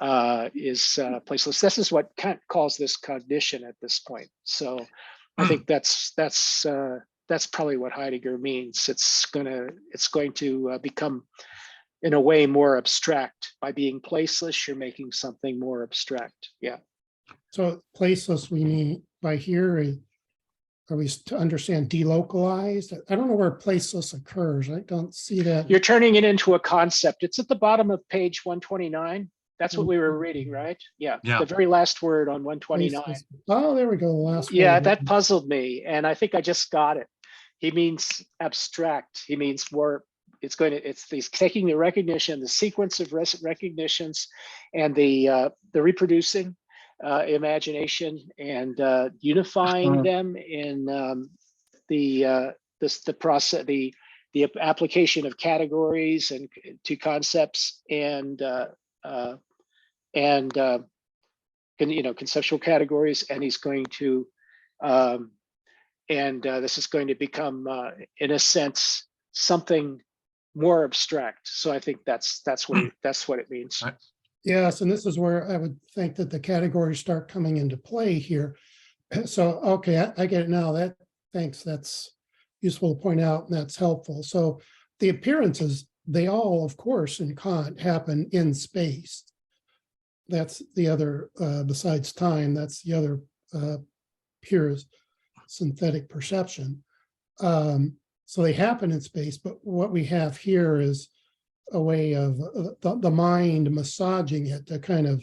S2: is placeless. This is what Kant calls this cognition at this point. So I think that's probably what Heidegger means. It's going to become, in a way, more abstract. By being placeless, you're making something more abstract. Yeah.
S6: So placeless, we mean by here, are we to understand delocalized? I don't know where placeless occurs. I don't see that.
S2: You're turning it into a concept. It's at the bottom of page 129. That's what we were reading, right? Yeah.
S1: Yeah.
S2: The very last word on 129.
S6: Placeless. Oh, there we go. The last
S2: Yeah,
S6: word.
S2: that puzzled me, and I think I just got it. He means abstract. He means more. He's taking the recognition, the sequence of recognitions, and the reproducing imagination, and unifying them in the process, the application of categories and to concepts, and conceptual categories. And he's going to this is going to become in a sense something more abstract. So I think that's what it means.
S6: Yes, and this is where I would think that the categories start coming into play here. So, okay, I get it now. Thanks. That's useful to point out, and that's helpful. So the appearances, they all, of course, in Kant happen in space. That's the other, besides time, that's the other pure synthetic perception. So they happen in space, but what we have here is a way of the mind massaging it to kind of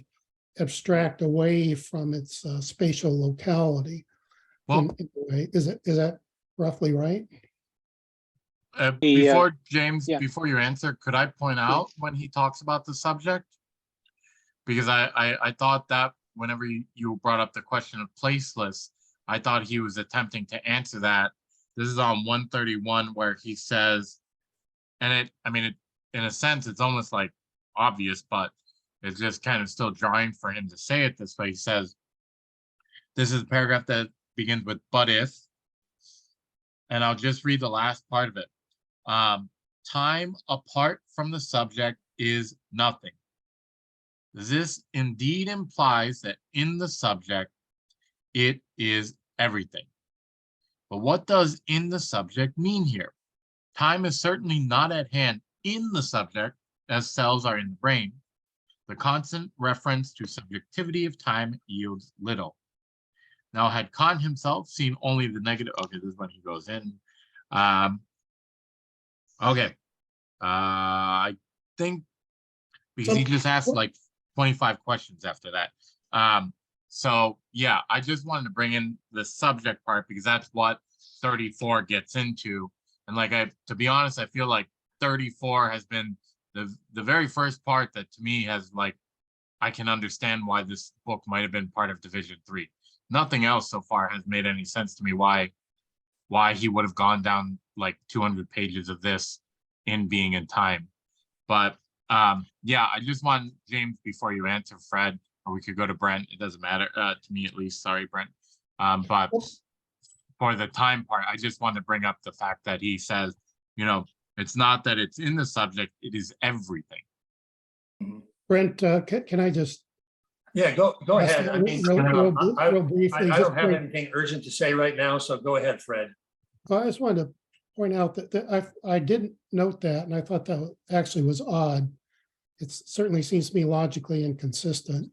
S6: abstract away from its spatial locality.
S1: Well,
S6: in a way. Is that roughly right?
S1: before James,
S2: yeah.
S1: before you answer, could I point out when he talks about the subject? Because I thought that whenever you brought up the question of placeless, I thought he was attempting to answer that. This is on 131, where he says, and in a sense, it's almost like obvious, but it's just kind of still drawing for him to say it this way. He says, this is a paragraph that begins with "but if," and I'll just read the last part of it. Time apart from the subject is nothing. This indeed implies that in the subject, it is everything. But what does in the subject mean here? Time is certainly not at hand in the subject, as cells are in the brain. The constant reference to subjectivity of time yields little. Now, had Kant himself seen only the negative, okay, this is when he goes in. Okay, I think because he just asked like 25 questions after that. So yeah, I just wanted to bring in the subject part because that's what 34 gets into. And like to be honest, I feel like 34 has been the very first part that to me has like, I can understand why this book might have been part of Division 3. Nothing else so far has made any sense to me why he would have gone down like 200 pages of this in Being and Time. But yeah, I just want James, before you answer Fred, or we could go to Brent, it doesn't matter to me at least, sorry Brent. But for the time part, I just want to bring up the fact that he says, you know, it's not that it's in the subject, it is everything.
S6: Brent, can I just?
S4: Yeah, go ahead. I mean,
S6: real briefly,
S4: I
S6: just
S4: don't have anything urgent to say right now, so go ahead, Fred.
S6: I just wanted to point out that I didn't note that, and I thought that actually was odd. It certainly seems to me logically inconsistent.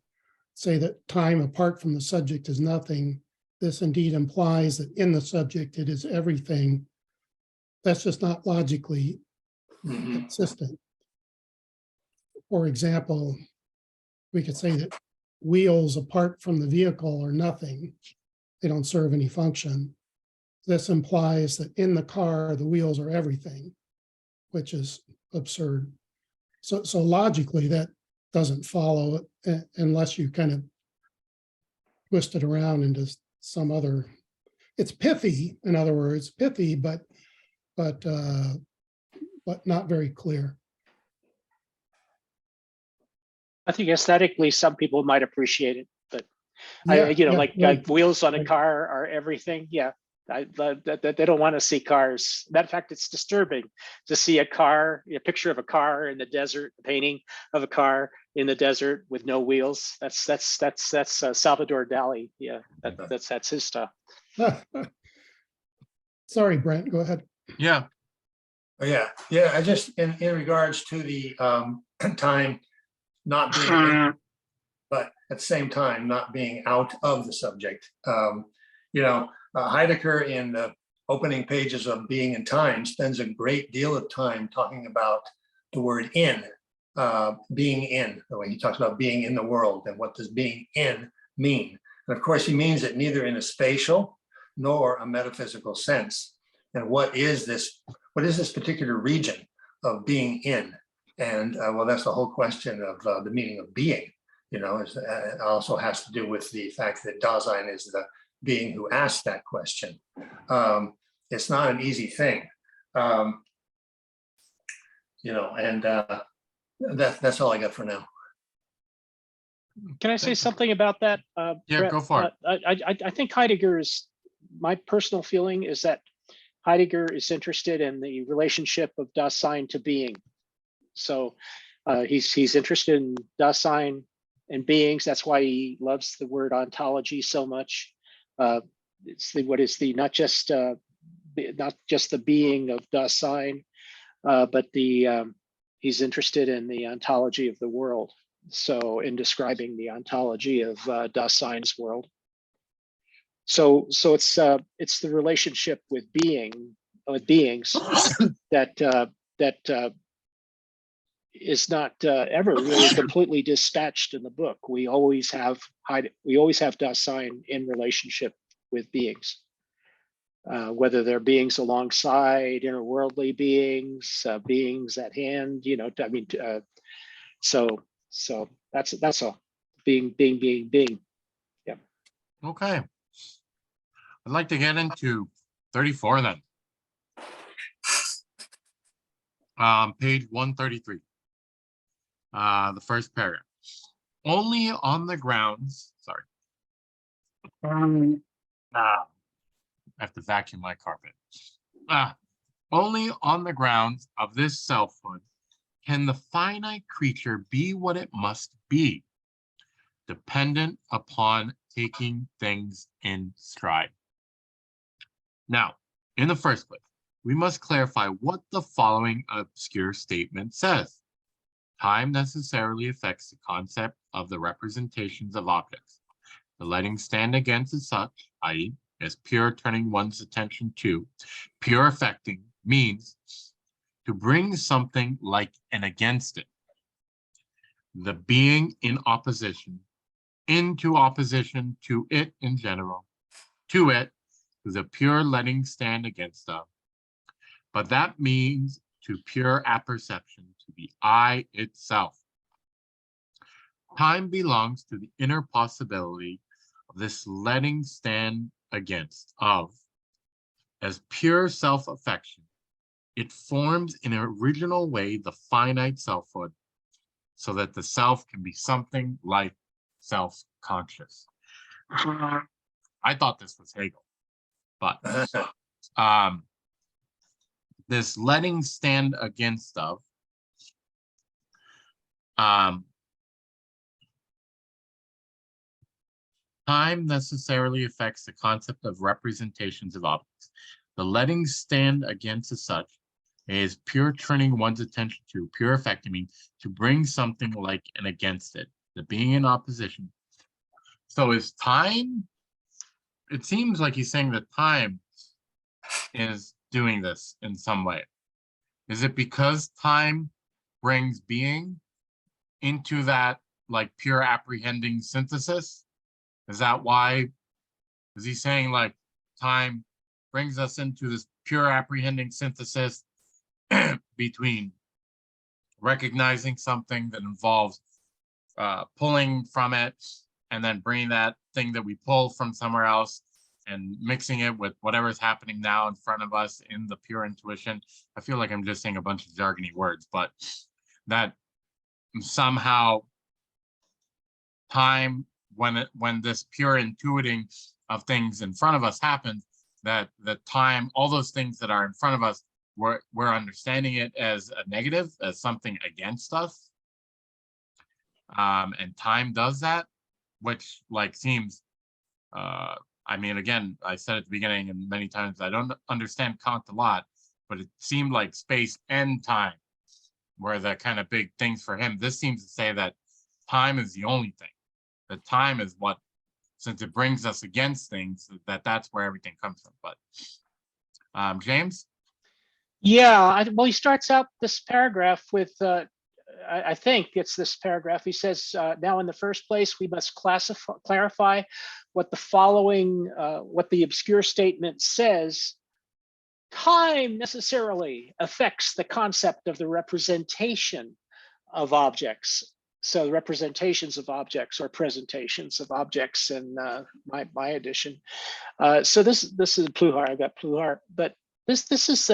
S6: Say that time apart from the subject is nothing. This indeed implies that in the subject it is everything. That's just not logically consistent. For example, we could say that wheels apart from the vehicle are nothing. They don't serve any function. This implies that in the car, the wheels are everything, which is absurd. So logically, that doesn't follow unless you kind of twist it around into some other. It's pithy, in other words, pithy, but not very clear.
S2: I think aesthetically, some people might appreciate it, but
S6: Right.
S2: wheels on a
S6: Right.
S2: car are everything. Yeah, they don't want to see cars. Matter of fact, it's disturbing to see a picture of a car in the desert, a painting of a car in the desert with no wheels. That's Salvador Dali. Yeah, that's his stuff.
S6: Sorry, Brent, go ahead.
S1: Yeah.
S4: Oh, yeah. I just in regards to the time not being in, but at the same time not being out of the subject. Heidegger in the opening pages of Being and Time spends a great deal of time talking about the word in, being in, the way he talks about being in the world and what does being in mean. And of course, he means it neither in a spatial nor a metaphysical sense. And what is this particular region of being in? And well, that's the whole question of the meaning of being. It also has to do with the fact that Dasein is the being who asked that question. It's not an easy thing, and that's all I got for now.
S2: Can I say something about that?
S1: Yeah,
S2: Brett?
S1: go for it.
S2: I think my personal feeling is that Heidegger is interested in the relationship of Dasein to being. So he's interested in Dasein and beings. That's why he loves the word ontology so much. It's not just the being of Dasein, but he's interested in the ontology of the world. So in describing the ontology of Dasein's world. So it's the relationship with beings that is not ever really completely dispatched in the book. We always have Dasein in relationship with beings, whether they're beings alongside interworldly beings, beings at hand. So that's all. Being. Yeah.
S1: Okay. I'd like to get into 34 then. Page 133. The first paragraph. Only on the grounds, sorry. I have to vacuum my carpet. Only on the grounds of this selfhood can the finite creature be what it must be. dependent upon taking things in stride. Now, in the first place, we must clarify what the following obscure statement says. Time necessarily affects the concept of the representations of objects. The letting stand against as such, i.e., as pure turning one's attention to, pure affecting means to bring something like and against it. The being in opposition, into opposition to it in general, to it, the pure letting stand against of. But that means to pure apperception, to the I itself. Time belongs to the inner possibility of this letting stand against of. As pure self-affection, it forms in an original way the finite selfhood, so that the self can be something like self-conscious. I thought this was Hegel, but this letting stand against of time necessarily affects the concept of representations of objects. The letting stand against as such is pure turning one's attention to, pure affecting mean to bring something like and against it, the being in opposition. So is time, it seems like he's saying that time is doing this in some way. Is it because time brings being into that like pure apprehending synthesis? Is that why? Is he saying like time brings us into this pure apprehending synthesis between recognizing something that involves pulling from it and then bringing that thing that we pull from somewhere else and mixing it with whatever's happening now in front of us in the pure intuition? I feel like I'm just saying a bunch of jargony words, but that somehow time, when this pure intuiting of things in front of us happens, that the time, all those things that are in front of us, we're understanding it as a negative, as something against us. And time does that, which like seems, I mean, again, I said at the beginning and many times, I don't understand Kant a lot, but it seemed like space and time were the kind of big things for him. This seems to say that time is the only thing. That time is what, since it brings us against things, that's where everything comes from. But James?
S2: Yeah, well, he starts out this paragraph with, I think it's this paragraph. He says, now in the first place, we must clarify what the following, what the obscure statement says. Time necessarily affects the concept of the representation of objects. So representations of objects or presentations of objects in my edition. So this is Pluhar. I got Pluhar, but this is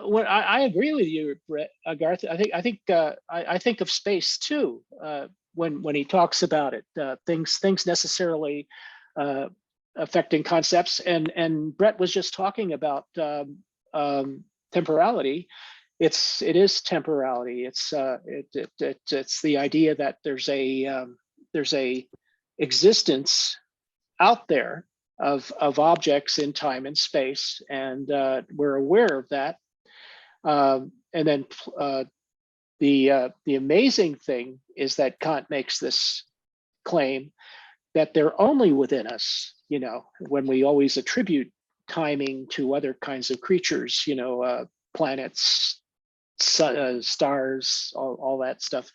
S2: what I agree with you, Brett, Garth. I think of space too when he talks about it. Things necessarily affecting concepts, and Brett was just talking about temporality. It is temporality. It's the idea that there's a existence out there of objects in time and space, and we're aware of that. And then the amazing thing is that Kant makes this claim that they're only within us. You know, when we always attribute timing to other kinds of creatures, you know, planets, stars, all that stuff.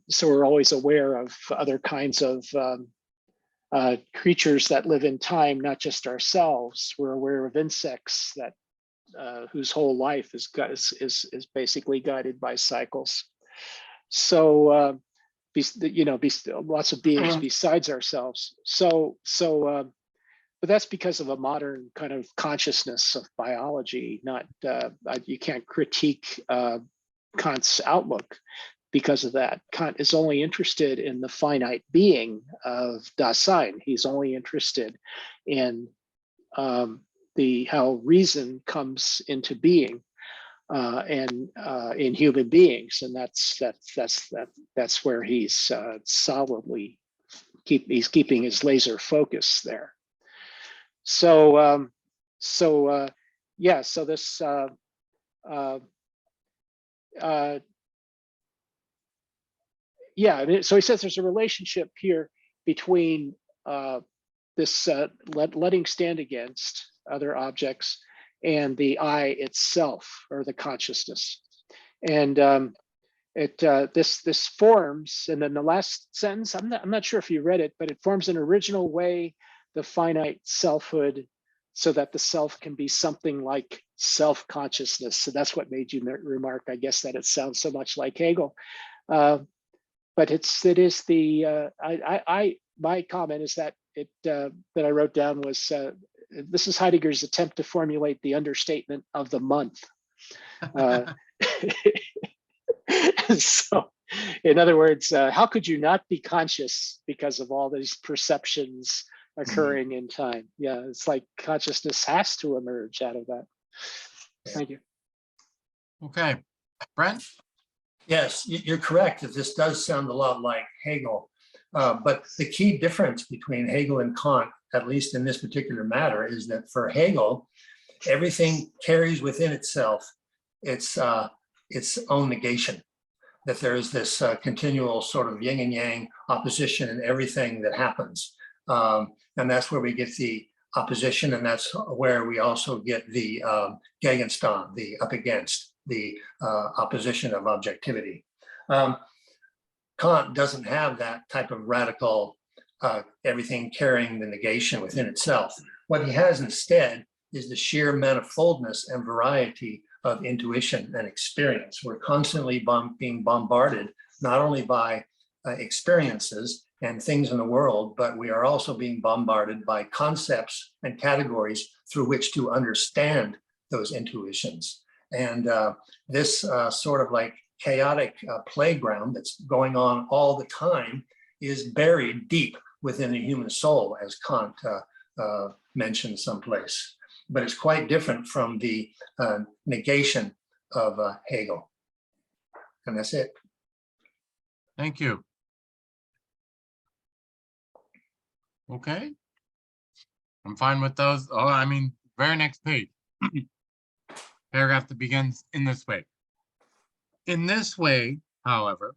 S2: So we're always aware of other kinds of creatures that live in time, not just ourselves. We're aware of insects that whose whole life is basically guided by cycles. So lots of beings besides ourselves. But that's because of a modern kind of consciousness of biology. Not you can't critique Kant's outlook because of that. Kant is only interested in the finite being of Dasein. He's only interested in how reason comes into being. and in human beings, and that's where he's solidly he's keeping his laser focus there. So yeah, so this yeah, so he says there's a relationship here between this letting stand against other objects and the I itself, or the consciousness. And this forms, and then the last sentence, I'm not sure if you read it, but it forms an original way the finite selfhood, so that the self can be something like self-consciousness. So that's what made you remark, I guess, that it sounds so much like Hegel. But it is the my comment is that that I wrote down was this is Heidegger's attempt to formulate the understatement of the month. So, in other words, how could you not be conscious because of all these perceptions occurring in time? Yeah, it's like consciousness has to emerge out of that. Thank you.
S1: Okay, Brent?
S4: Yes, you're correct that this does sound a lot like Hegel. But the key difference between Hegel and Kant, at least in this particular matter, is that for Hegel, everything carries within itself its own negation. That there is this continual sort of yin and yang opposition in everything that happens. And that's where we get the opposition, and that's where we also get the Gegenstand, the up against, the opposition of objectivity. Kant doesn't have that type of radical, everything carrying the negation within itself. What he has instead is the sheer manifoldness and variety of intuition and experience. We're constantly being bombarded, not only by experiences and things in the world, but we are also being bombarded by concepts and categories through which to understand those intuitions. And this sort of like chaotic playground that's going on all the time is buried deep within the human soul, as Kant mentioned someplace. But it's quite different from the negation of Hegel. And that's it.
S1: Thank you. Okay. I'm fine with those. Oh, I mean, very next page. Paragraph that begins in this way. In this way, however,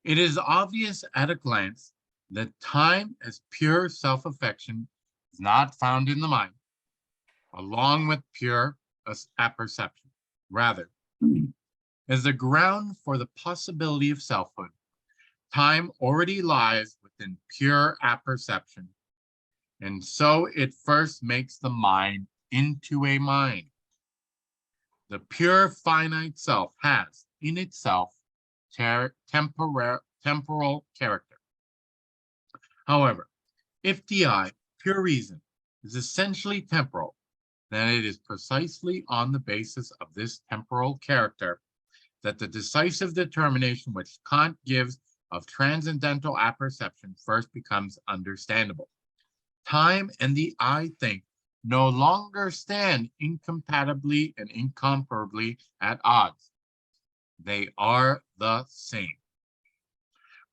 S1: it is obvious at a glance that time as pure self-affection is not found in the mind, along with pure apperception. Rather, as the ground for the possibility of selfhood, time already lies within pure apperception, and so it first makes the mind into a mind. The pure finite self has in itself temporal character. However, if the I, pure reason, is essentially temporal, then it is precisely on the basis of this temporal character that the decisive determination which Kant gives of transcendental apperception first becomes understandable. Time and the I think no longer stand incompatibly and incomparably at odds. They are the same.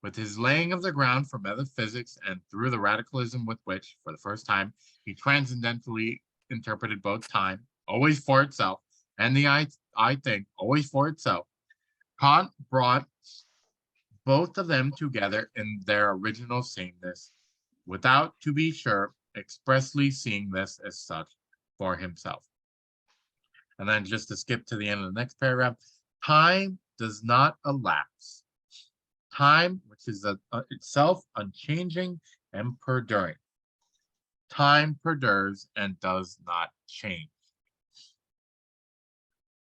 S1: With his laying of the ground for metaphysics and through the radicalism with which, for the first time, he transcendentally interpreted both time, always for itself, and the I think, always for itself, Kant brought both of them together in their original sameness, without, to be sure, expressly seeing this as such for himself. And then just to skip to the end of the next paragraph, time does not elapse. Time, which is itself unchanging and perduring. Time perdures and does not change.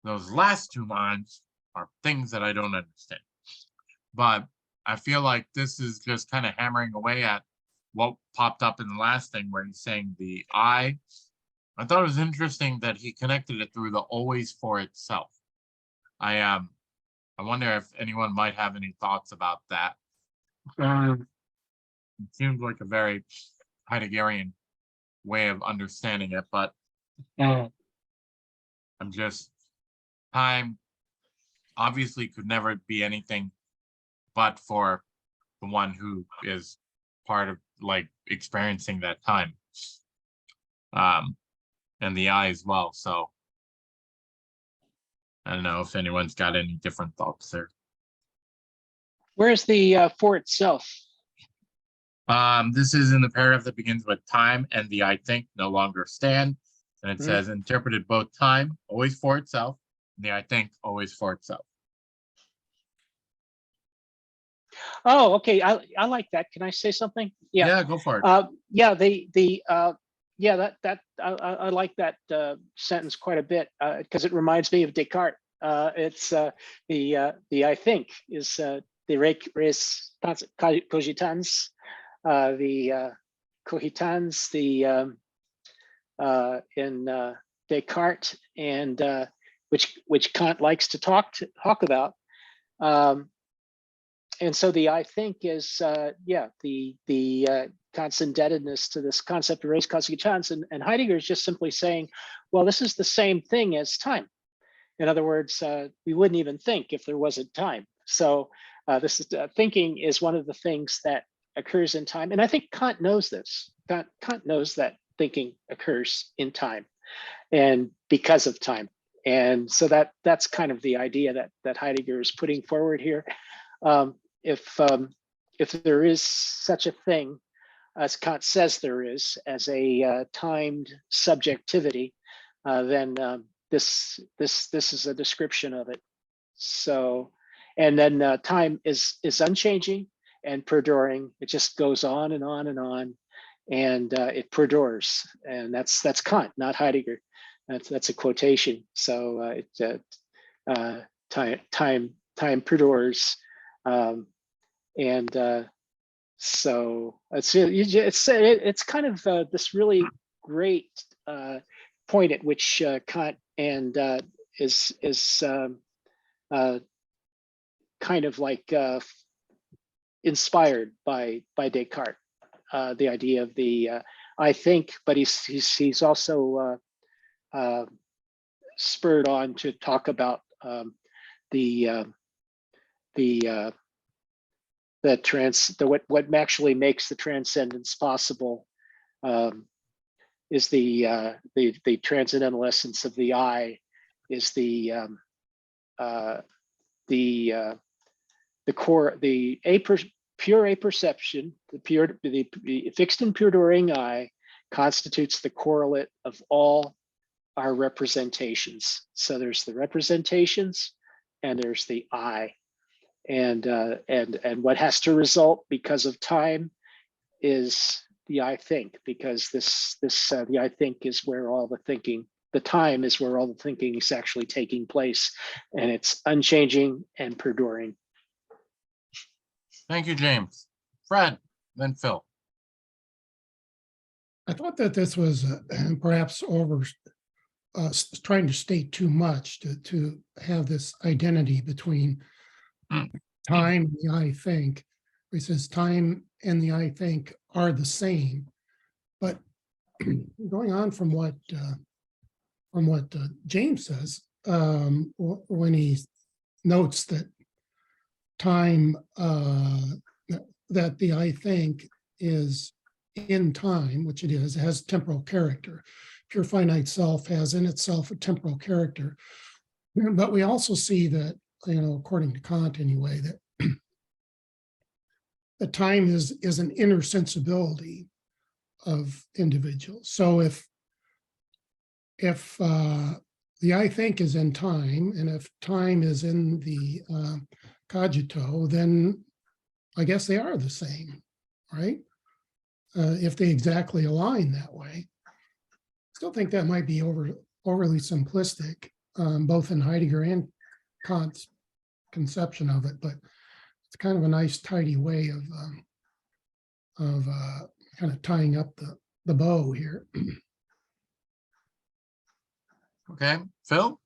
S1: Those last two lines are things that I don't understand. But I feel like this is just kind of hammering away at what popped up in the last thing where he's saying the I thought it was interesting that he connected it through the always for itself. I wonder if anyone might have any thoughts about that. It seems like a very Heideggerian way of understanding it, but I'm just time obviously could never be anything but for the one who is part of like experiencing that time. And the I as well. So I don't know if anyone's got any different thoughts there.
S2: Where's the for itself?
S1: This is in the paragraph that begins with time and the I think no longer stand. And it says interpreted both time always for itself, and the I think always for itself.
S2: Oh, okay. I like that. Can I say something? Yeah.
S1: Yeah, go for it.
S2: Yeah. Yeah. I like that sentence quite a bit because it reminds me of Descartes. It's the I think is the res cogitans, the cogitans, in Descartes, and which Kant likes to talk about. And so the I think is the Kant's indebtedness to this concept of res cogitans, and Heidegger is just simply saying, well, this is the same thing as time. In other words, we wouldn't even think if there wasn't time. So this is thinking is one of the things that occurs in time, and I think Kant knows this. Kant knows that thinking occurs in time, and because of time. And so that's kind of the idea that Heidegger is putting forward here. If there is such a thing, as Kant says there is, as a timed subjectivity, then this is a description of it. So, and then time is unchanging and perduring. It just goes on and on and on, and it perdures. And that's Kant, not Heidegger. That's a quotation. So time perdures. So it's kind of this really great point at which Kant and is kind of like inspired by Descartes, the idea of the I think, but he's also spurred on to talk about what actually makes the transcendence possible is the transcendental essence of the I, is the core, the pure apperception, the fixed and perduring I constitutes the correlate of all our representations. So there's the representations and there's the I. And what has to result because of time is the I think, because the I think is where all the thinking, the time is where all the thinking is actually taking place, and it's unchanging and perduring.
S1: Thank you, James. Fred, then Phil.
S6: I thought that this was perhaps trying to state too much to have this identity between time and the I think. He says time and the I think are the same, but going on from what James says, when he notes that time, that the I think is in time, which it is, has temporal character. Pure finite self has in itself a temporal character. But we also see that, according to Kant anyway, that the time is an inner sensibility of individuals. So if the I think is in time, and if time is in the cogito, then I guess they are the same, right? If they exactly align that way. Still think that might be overly simplistic, both in Heidegger and Kant's conception of it, but it's kind of a nice tidy way of kind of tying up the bow here.
S1: Okay, Phil?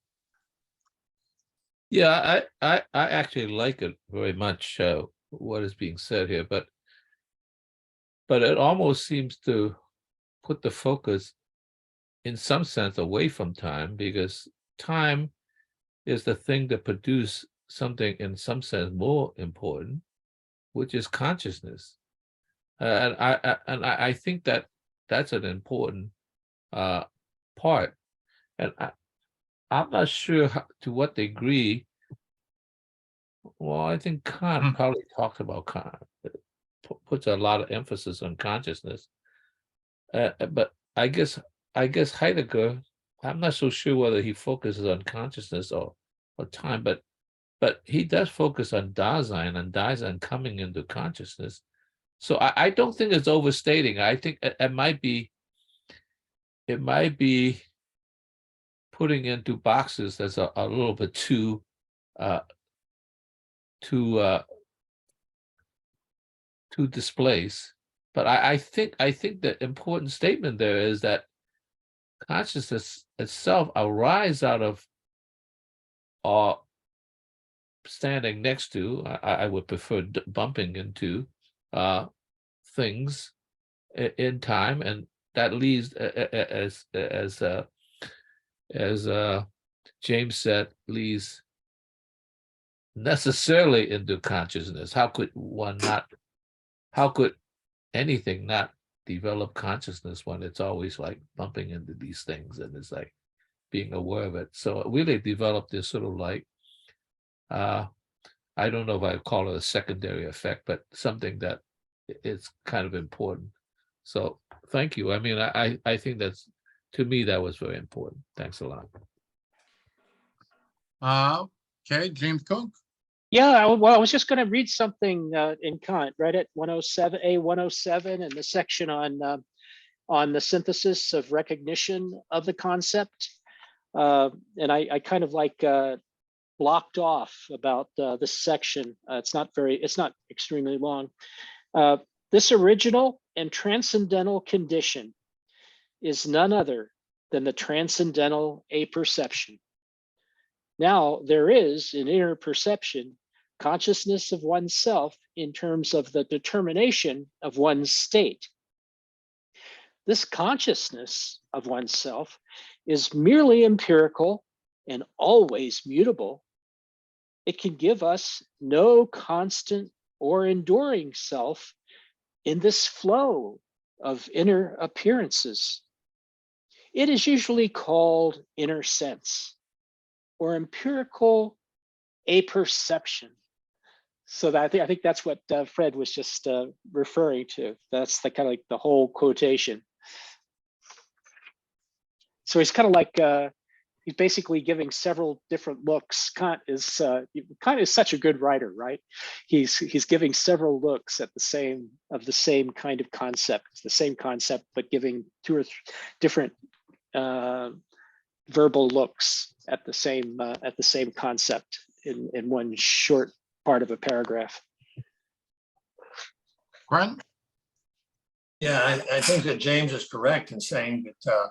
S3: Yeah, I actually like it very much, what is being said here, but it almost seems to put the focus in some sense away from time, because time is the thing that produce something in some sense more important, which is consciousness. And I think that that's an important part. And I'm not sure to what degree. Well, I think Kant probably talks about puts a lot of emphasis on consciousness. But I guess Heidegger, I'm not so sure whether he focuses on consciousness or time, but he does focus on Dasein and Dasein coming into consciousness. So I don't think it's overstating. I think it might be putting into boxes that's a little bit too displace. But I think the important statement there is that consciousness itself arises out of standing next to, I would prefer bumping into things in time, and that leads, as James said, leads necessarily into consciousness. How could anything not develop consciousness when it's always like bumping into these things and it's like being aware of it? So it really developed this sort of like, I don't know if I call it a secondary effect, but something that it's kind of important. So thank you. I mean, I think that's, to me, that was very important. Thanks a lot.
S1: Okay, James Cook.
S2: Yeah, I was just going to read something in Kant, right at 107, A107, and the section on the synthesis of recognition of the concept. And I kind of like blocked off about this section. It's not extremely long. This original and transcendental condition is none other than the transcendental apperception. Now, there is in inner perception consciousness of oneself in terms of the determination of one's state. This consciousness of oneself is merely empirical and always mutable. It can give us no constant or enduring self in this flow of inner appearances. It is usually called inner sense or empirical apperception. So that I think that's what Fred was just referring to. That's the kind of like the whole quotation. So he's kind of like he's basically giving several different looks. Kant is such a good writer, right? He's giving several looks at the same kind of concept, the same concept, but giving two or three different verbal looks at the same concept in one short part of a paragraph.
S1: Grant?
S4: Yeah, I think that James is correct in saying that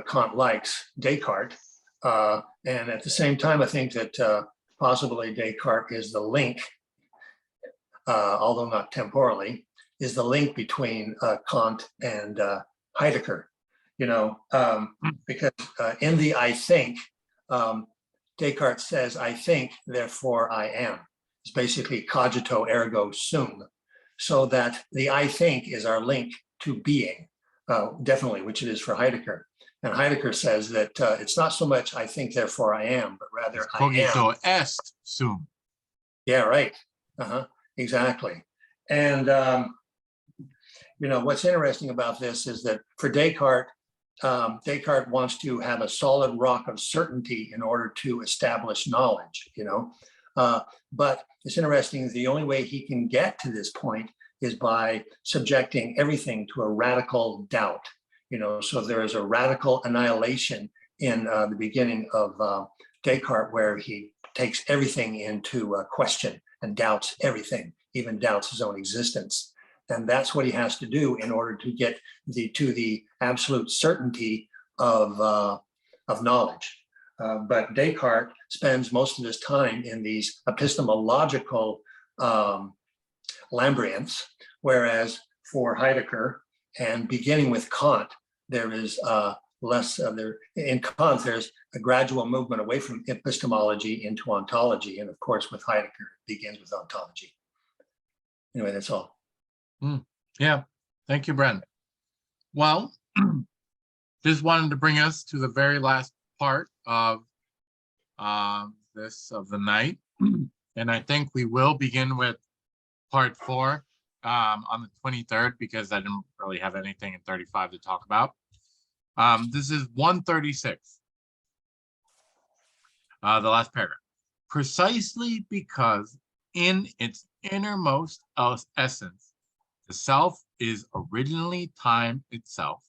S4: Kant likes Descartes. And at the same time, I think that possibly Descartes is the link, although not temporally, is the link between Kant and Heidegger. Because in the I think, Descartes says, I think, therefore I am. It's basically cogito ergo sum. So that the I think is our link to being, definitely, which it is for Heidegger. And Heidegger says that it's not so much I think, therefore I am, but rather I am.
S1: Cogito est sum.
S4: Yeah, right. Exactly. And, what's interesting about this is that for Descartes, Descartes wants to have a solid rock of certainty in order to establish knowledge, but it's interesting, the only way he can get to this point is by subjecting everything to a radical doubt, so there is a radical annihilation in the beginning of Descartes, where he takes everything into question and doubts everything, even doubts his own existence. And that's what he has to do in order to get to the absolute certainty of knowledge. But Descartes spends most of his time in these epistemological labyrinths, whereas for Heidegger, and beginning with Kant, there is less there. In Kant, there's a gradual movement away from epistemology into ontology. And of course, with Heidegger, it begins with ontology. Anyway, that's all.
S1: Yeah, thank you, Brent. Well, just wanted to bring us to the very last part of the night. And I think we will begin with part 4 on the 23rd, because I didn't really have anything in 35 to talk about. This is 136, the last paragraph. Precisely because in its innermost essence, the self is originally time itself,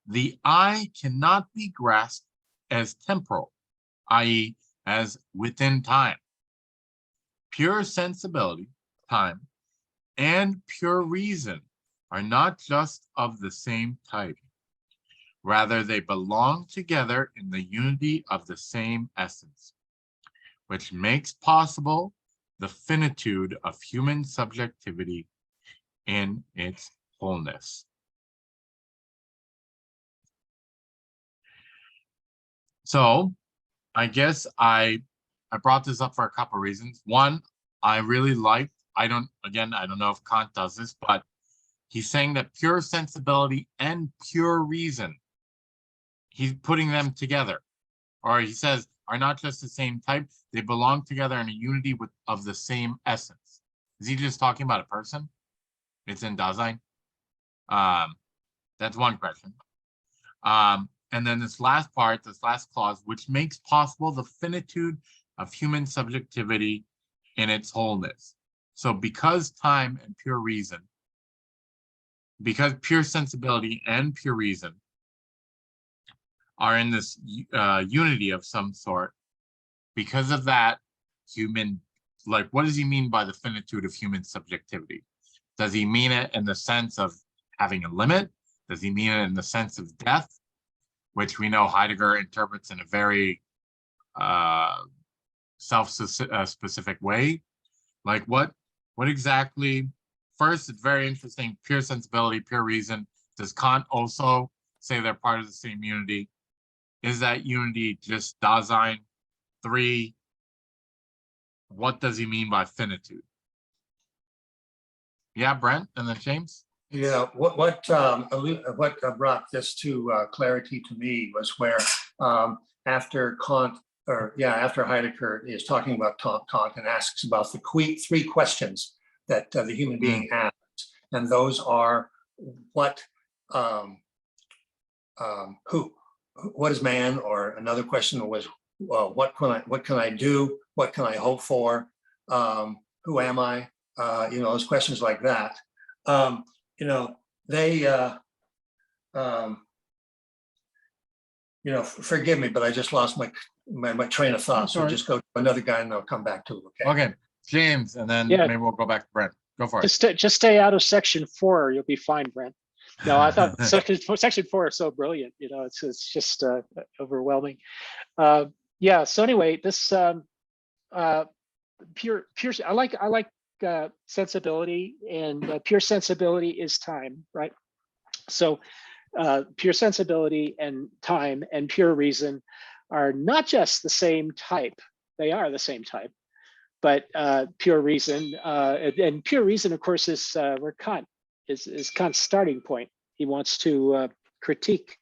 S1: the I cannot be grasped as temporal, i.e., as within time. Pure sensibility, time, and pure reason are not just of the same type. Rather, they belong together in the unity of the same essence, which makes possible the finitude of human subjectivity in its wholeness. So I guess I brought this up for a couple of reasons. One, I really liked, I don't know if Kant does this, but he's saying that pure sensibility and pure reason, he's putting them together. Or he says, are not just the same type, they belong together in a unity of the same essence. Is he just talking about a person? It's in Dasein. That's one question. And then this last part, this last clause, which makes possible the finitude of human subjectivity in its wholeness. So because time and pure reason, because pure sensibility and pure reason are in this unity of some sort, because of that, what does he mean by the finitude of human subjectivity? Does he mean it in the sense of having a limit? Does he mean it in the sense of death, which we know Heidegger interprets in a very self-specific way? Like what exactly? First, it's very interesting, pure sensibility, pure reason. Does Kant also say they're part of the same unity? Is that unity just Dasein? 3, what does he mean by finitude? Yeah, Brent, and then James?
S4: Yeah, what brought this to clarity to me was where after Kant, after Heidegger is talking about Kant and asks about the 3 questions that the human being asks, and those are what is man, or another question was what can I do, what can I hope for, who am I, those questions like that. They forgive me, but I just lost my train of thought. So just go to another guy and I'll come back to it.
S1: Okay, James, and then maybe we'll go back to Brent. Go for it.
S2: Just stay out of section 4. You'll be fine, Brent. No, I thought section 4 is so brilliant. It's just overwhelming. So anyway, this pure. I like sensibility, and pure sensibility is time, right? So pure sensibility and time and pure reason are not just the same type. They are the same type, but pure reason and pure reason, of course, is where Kant is Kant's starting point. He wants to critique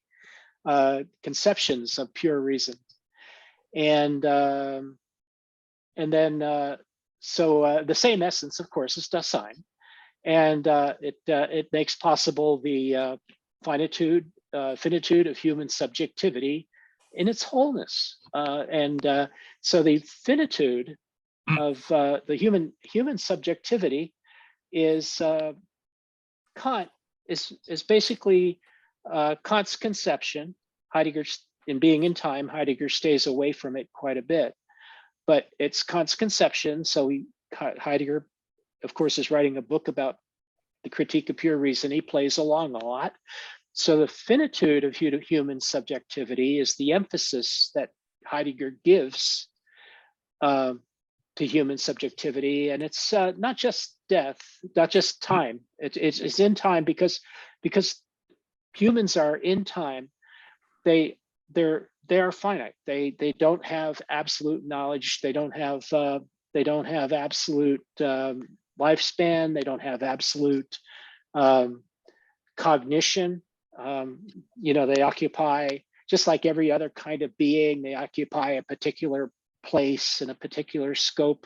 S2: conceptions of pure reason, and then so the same essence, of course, is Dasein, and it makes possible the finitude of human subjectivity in its wholeness, and so the finitude of the human subjectivity is Kant is basically Kant's conception. Heidegger's in Being in Time, Heidegger stays away from it quite a bit, but it's Kant's conception. So Heidegger, of course, is writing a book about the critique of pure reason. He plays along a lot. So the finitude of human subjectivity is the emphasis that Heidegger gives to human subjectivity, and it's not just death, not just time. It's in time because humans are in time, they are finite. They don't have absolute knowledge. They don't have absolute lifespan. They don't have absolute cognition. They occupy, just like every other kind of being, they occupy a particular place and a particular scope.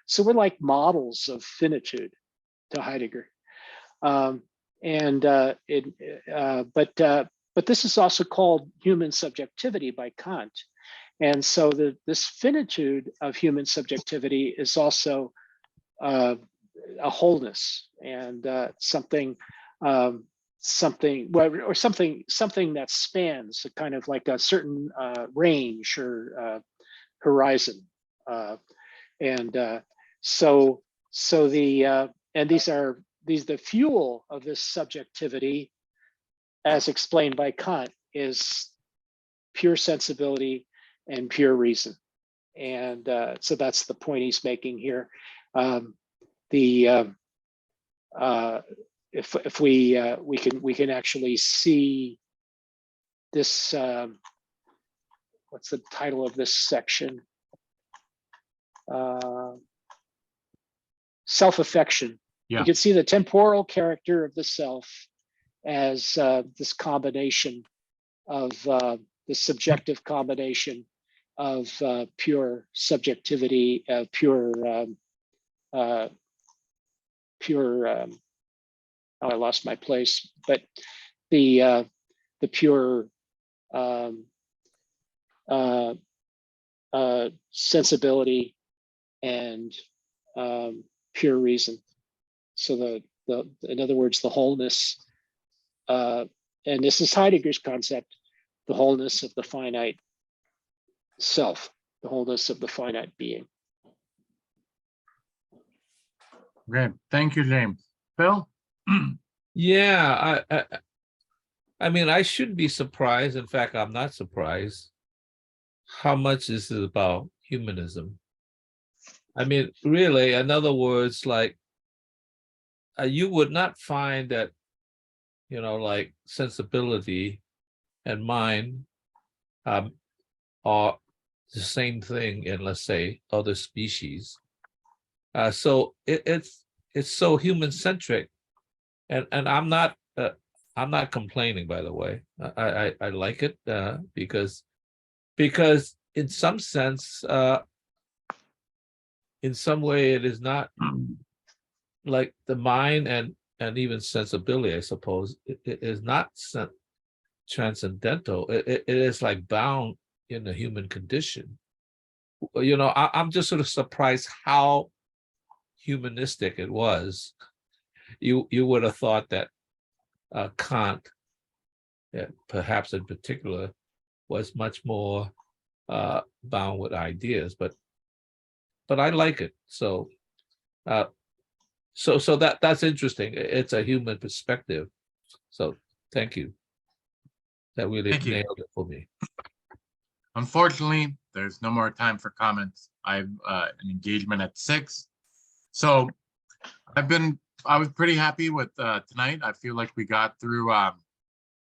S2: So we're like models of finitude to Heidegger. But this is also called human subjectivity by Kant. And so this finitude of human subjectivity is also a wholeness and something that spans a kind of like a certain range or horizon. The fuel of this subjectivity, as explained by Kant, is pure sensibility and pure reason. And so that's the point he's making here. If we can actually see this, what's the title of this section? Self-affection.
S1: Yeah.
S2: You can see the temporal character of the self as this combination of the subjective combination of pure subjectivity, I lost my place, but the pure sensibility and pure reason. So in other words, the wholeness, and this is Heidegger's concept, the wholeness of the finite self, the wholeness of the finite being.
S1: Great. Thank you, James. Phil?
S3: Yeah, I mean, I shouldn't be surprised. In fact, I'm not surprised how much this is about humanism. I mean, really, in other words, like you would not find that, like sensibility and mind are the same thing in, let's say, other species. So it's so human centric, and I'm not complaining, by the way. I like it because in some sense, in some way, it is not like the mind and even sensibility, I suppose. It is not transcendental. It is like bound in the human condition. I'm just sort of surprised how humanistic it was. You would have thought that Kant, perhaps in particular, was much more bound with ideas, but I like it. So that's interesting. It's a human perspective. So thank you. That really
S1: Thank you.
S3: nailed it for me.
S1: Unfortunately, there's no more time for comments. I have an engagement at 6. So I was pretty happy with tonight. I feel like we got through